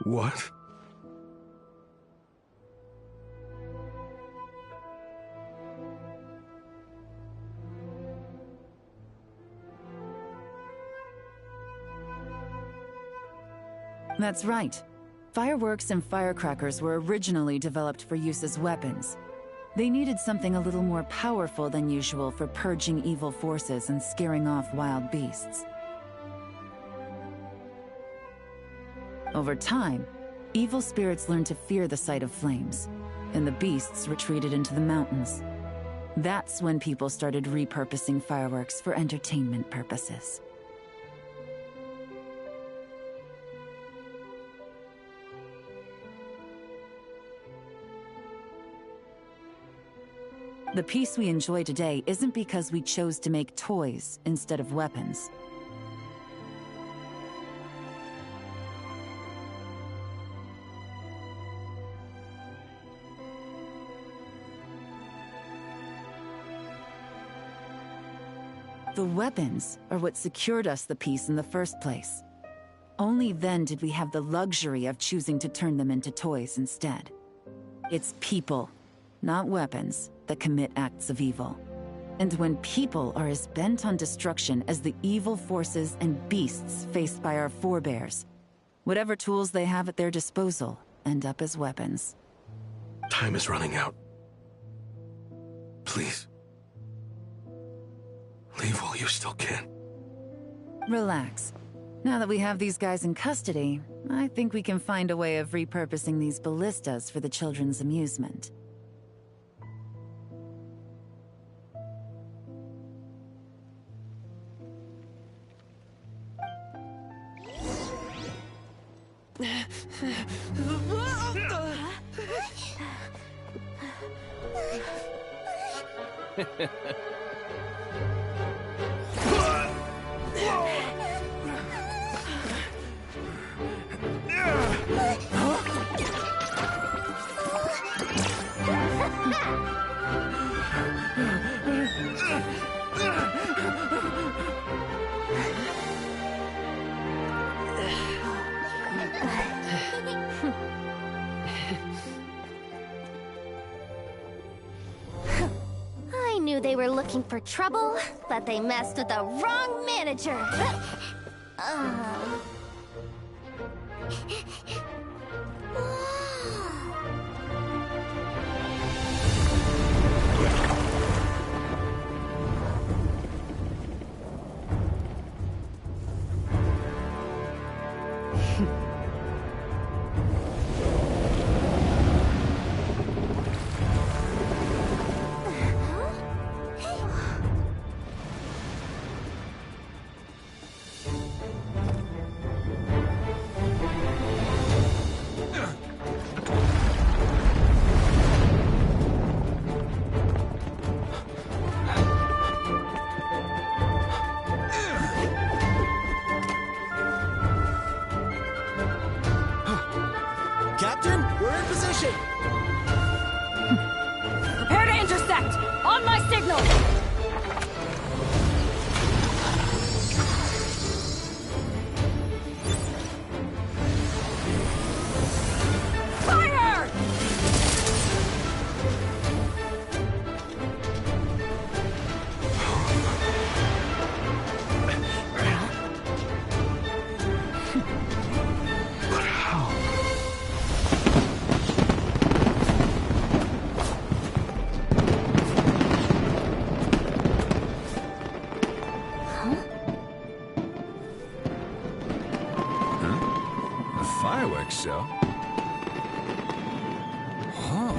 Speaker 10: What?
Speaker 12: That's right. Fireworks and firecrackers were originally developed for use as weapons. They needed something a little more powerful than usual for purging evil forces and scaring off wild beasts. Over time, evil spirits learned to fear the sight of flames, and the beasts retreated into the mountains. That's when people started repurposing fireworks for entertainment purposes. The peace we enjoy today isn't because we chose to make toys instead of weapons. The weapons are what secured us the peace in the first place. Only then did we have the luxury of choosing to turn them into toys instead. It's people, not weapons, that commit acts of evil. And when people are as bent on destruction as the evil forces and beasts faced by our forebears, whatever tools they have at their disposal end up as weapons.
Speaker 10: Time is running out. Please. Leave while you still can.
Speaker 12: Relax. Now that we have these guys in custody, I think we can find a way of repurposing these ballistas for the children's amusement.
Speaker 3: I knew they were looking for trouble, but they messed with the wrong manager.
Speaker 19: Captain, we're in position!
Speaker 7: Prepare to intersect! On my signal! Fire!
Speaker 9: so. Huh.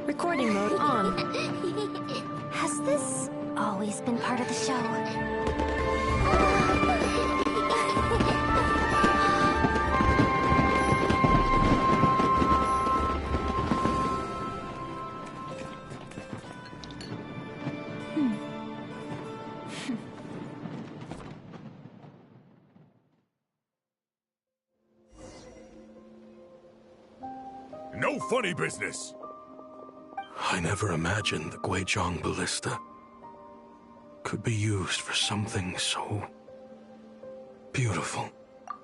Speaker 6: Recording mode on.
Speaker 3: Has this always been part of the show?
Speaker 9: No funny business!
Speaker 10: I never imagined the Guizhong Ballista could be used for something so beautiful.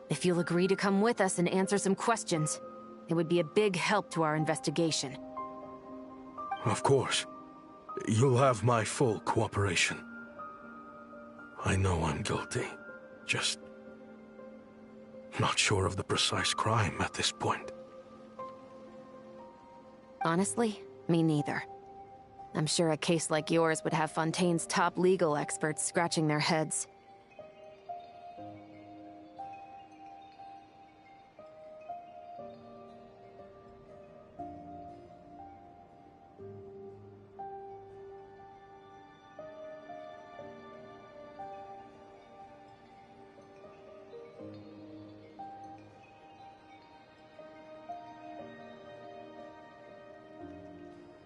Speaker 6: If you'll agree to come with us and answer some questions, it would be a big help to our investigation.
Speaker 10: Of course. You'll have my full cooperation. I know I'm guilty. Just not sure of the precise crime at this point.
Speaker 6: Honestly, me neither. I'm sure a case like yours would have Fontaine's top legal experts scratching their heads.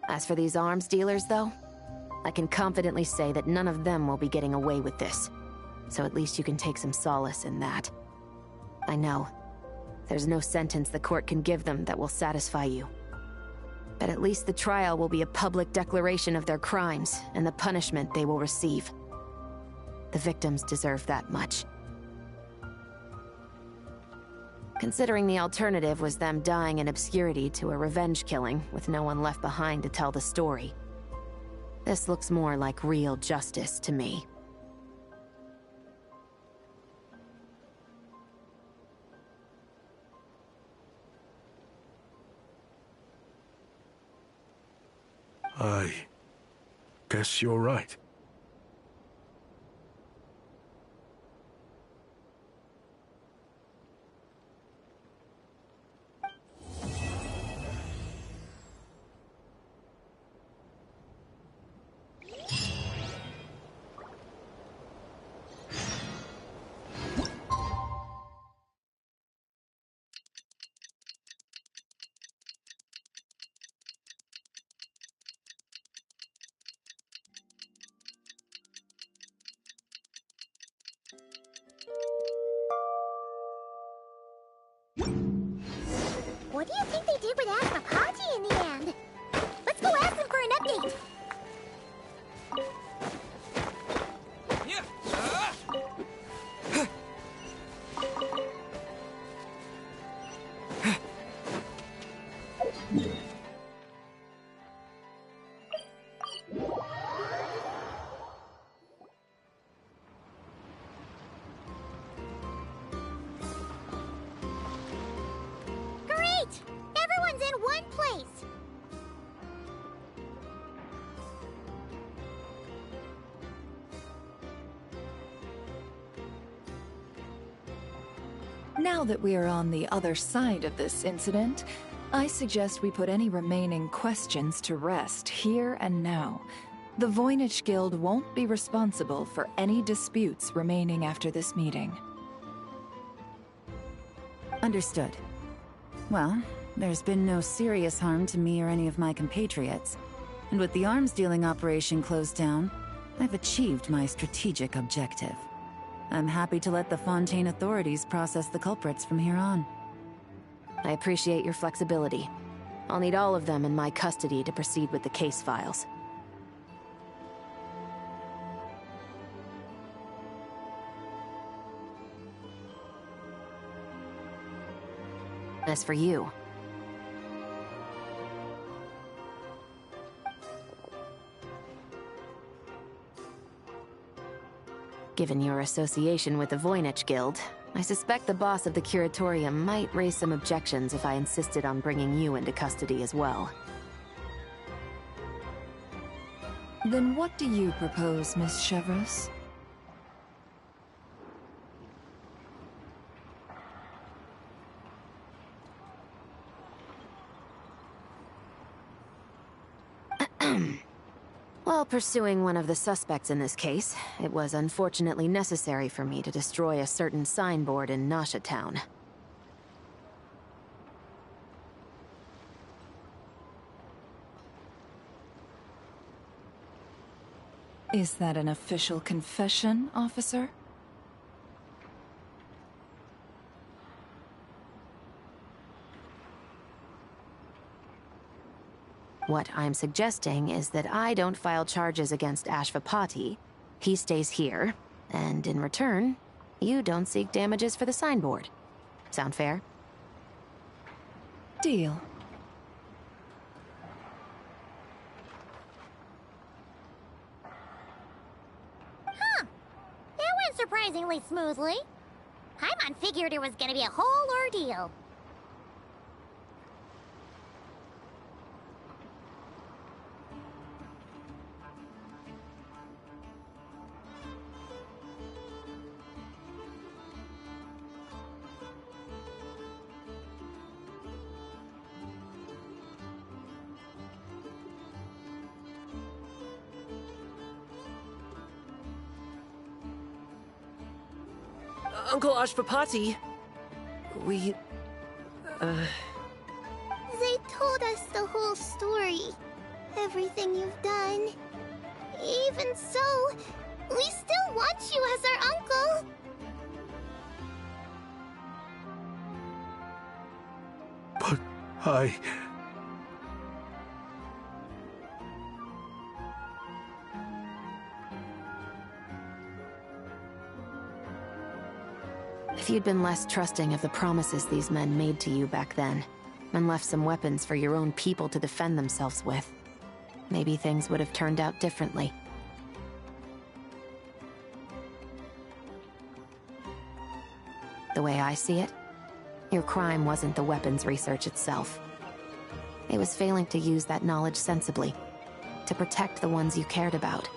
Speaker 6: As for these arms dealers, though, I can confidently say that none of them will be getting away with this. So at least you can take some solace in that. I know, there's no sentence the court can give them that will satisfy you. But at least the trial will be a public declaration of their crimes and the punishment they will receive. The victims deserve that much. Considering the alternative was them dying in obscurity to a revenge killing with no one left behind to tell the story. This looks more like real justice to me.
Speaker 10: I guess you're right.
Speaker 1: What do you think they did with Asmapachi in the end? Let's go ask them for an update. Great! Everyone's in one place!
Speaker 2: Now that we are on the other side of this incident, I suggest we put any remaining questions to rest here and now. The Voynich Guild won't be responsible for any disputes remaining after this meeting.
Speaker 12: Understood. Well, there's been no serious harm to me or any of my compatriots. And with the arms dealing operation closed down, I've achieved my strategic objective. I'm happy to let the Fontaine authorities process the culprits from here on.
Speaker 6: I appreciate your flexibility. I'll need all of them in my custody to proceed with the case files. As for you, given your association with the Voynich Guild, I suspect the boss of the Curatorium might raise some objections if I insisted on bringing you into custody as well.
Speaker 2: Then what do you propose, Miss Chevreuse?
Speaker 6: While pursuing one of the suspects in this case, it was unfortunately necessary for me to destroy a certain signboard in Nasha Town.
Speaker 2: Is that an official confession, officer?
Speaker 6: What I'm suggesting is that I don't file charges against Ashvapati, he stays here, and in return, you don't seek damages for the signboard. Sound fair?
Speaker 2: Deal.
Speaker 1: Huh. That went surprisingly smoothly. Paimon figured it was gonna be a whole ordeal.
Speaker 11: Uncle Ashvapati, we...
Speaker 1: They told us the whole story. Everything you've done. Even so, we still want you as our uncle.
Speaker 10: But I...
Speaker 6: If you'd been less trusting of the promises these men made to you back then, and left some weapons for your own people to defend themselves with, maybe things would have turned out differently. The way I see it, your crime wasn't the weapons research itself. It was failing to use that knowledge sensibly, to protect the ones you cared about.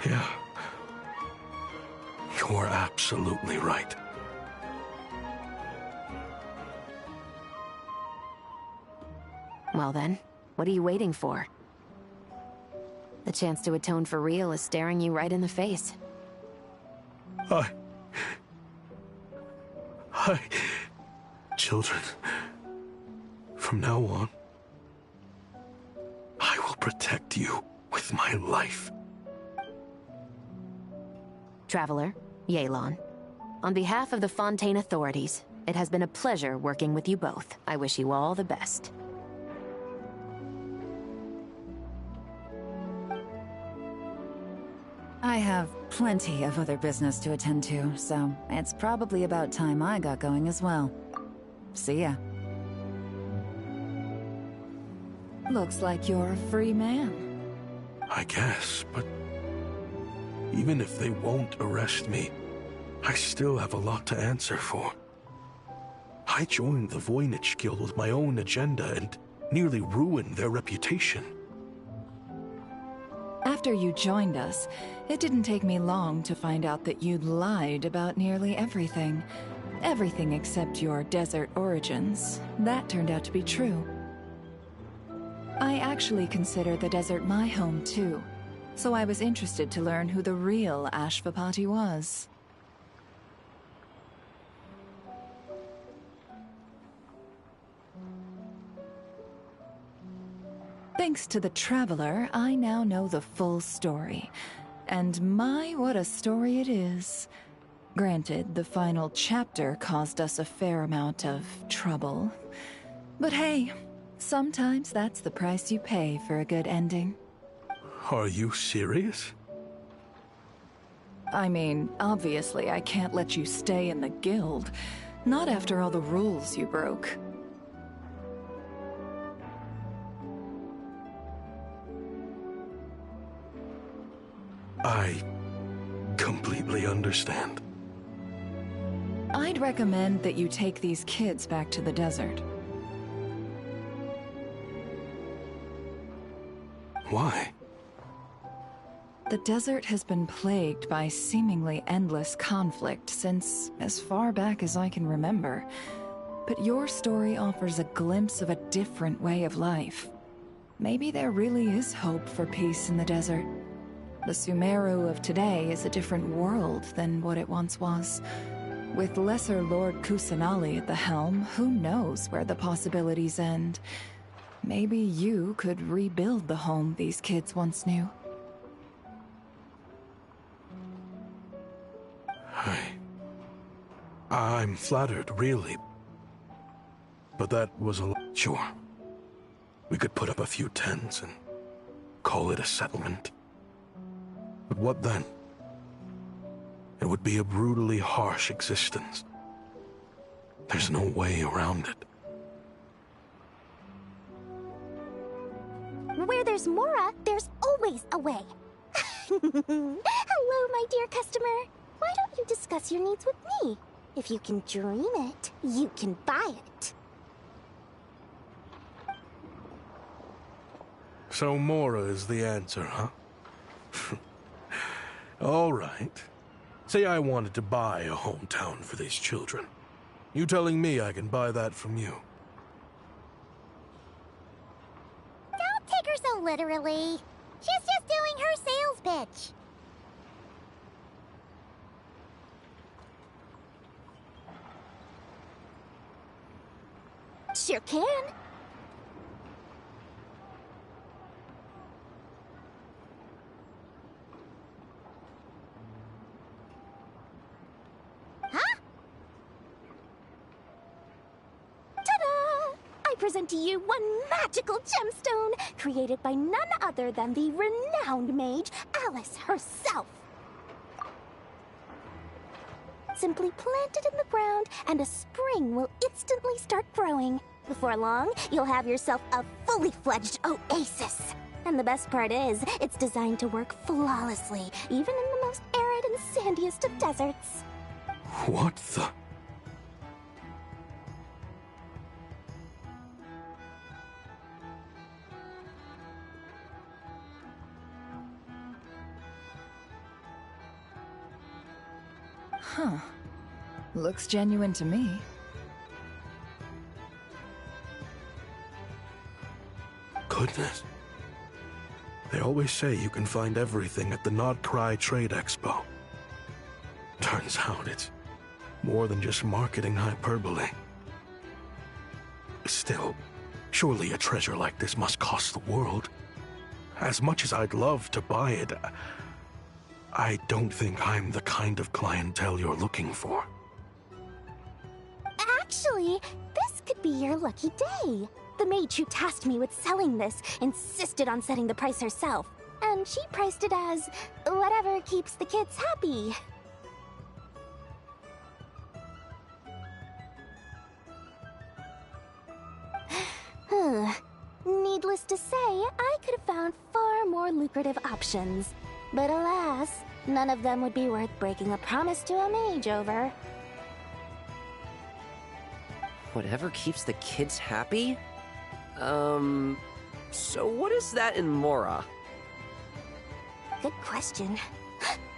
Speaker 10: Yeah. You're absolutely right.
Speaker 6: Well then, what are you waiting for? The chance to atone for real is staring you right in the face.
Speaker 10: Children, from now on, I will protect you with my life.
Speaker 6: Traveler, Yelan, on behalf of the Fontaine authorities, it has been a pleasure working with you both. I wish you all the best.
Speaker 12: I have plenty of other business to attend to, so it's probably about time I got going as well. See ya.
Speaker 2: Looks like you're a free man.
Speaker 10: I guess, but even if they won't arrest me, I still have a lot to answer for. I joined the Voynich Guild with my own agenda and nearly ruined their reputation.
Speaker 2: After you joined us, it didn't take me long to find out that you'd lied about nearly everything. Everything except your desert origins. That turned out to be true. I actually consider the desert my home too, so I was interested to learn who the real Ashvapati was. Thanks to the Traveler, I now know the full story. And my, what a story it is. Granted, the final chapter caused us a fair amount of trouble. But hey, sometimes that's the price you pay for a good ending.
Speaker 10: Are you serious?
Speaker 2: I mean, obviously I can't let you stay in the guild. Not after all the rules you broke.
Speaker 10: I completely understand.
Speaker 2: I'd recommend that you take these kids back to the desert.
Speaker 10: Why?
Speaker 2: The desert has been plagued by seemingly endless conflict since as far back as I can remember. But your story offers a glimpse of a different way of life. Maybe there really is hope for peace in the desert. The Sumeru of today is a different world than what it once was. With Lesser Lord Kusanali at the helm, who knows where the possibilities end? Maybe you could rebuild the home these kids once knew.
Speaker 10: I'm flattered, really. But that was a lot. Sure. We could put up a few tents and call it a settlement. But what then? It would be a brutally harsh existence. There's no way around it.
Speaker 1: Where there's Mora, there's always a way. Hello, my dear customer. Why don't you discuss your needs with me? If you can dream it, you can buy it.
Speaker 10: So Mora is the answer, huh? All right. Say I wanted to buy a hometown for these children. You telling me I can buy that from you?
Speaker 1: Don't take her so literally. She's just doing her sales pitch. Sure can. Huh? Ta-da! I present to you one magical gemstone created by none other than the renowned mage Alice herself. Simply plant it in the ground, and a spring will instantly start growing. Before long, you'll have yourself a fully fledged oasis. And the best part is, it's designed to work flawlessly, even in the most arid and sandiest of deserts.
Speaker 10: What the?
Speaker 2: Huh. Looks genuine to me.
Speaker 10: Goodness. They always say you can find everything at the Nodcry Trade Expo. Turns out it's more than just marketing hyperbole. Still, surely a treasure like this must cost the world. As much as I'd love to buy it, I don't think I'm the kind of clientele you're looking for.
Speaker 1: Actually, this could be your lucky day. The mage who tasked me with selling this insisted on setting the price herself, and she priced it as whatever keeps the kids happy. Needless to say, I could have found far more lucrative options. But alas, none of them would be worth breaking a promise to a mage over.
Speaker 11: Whatever keeps the kids happy? So what is that in Mora?
Speaker 1: Good question.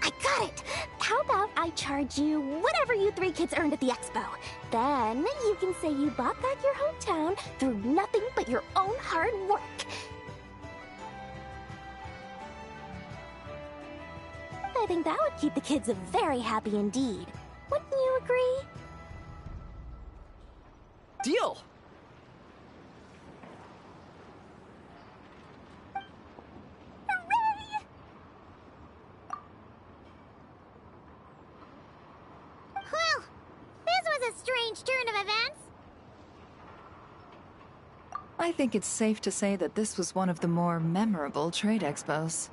Speaker 1: I got it! How about I charge you whatever you three kids earned at the expo? Then you can say you bought back your hometown through nothing but your own hard work. I think that would keep the kids very happy indeed. Wouldn't you agree?
Speaker 11: Deal!
Speaker 1: Well, this was a strange turn of events.
Speaker 2: I think it's safe to say that this was one of the more memorable trade expos.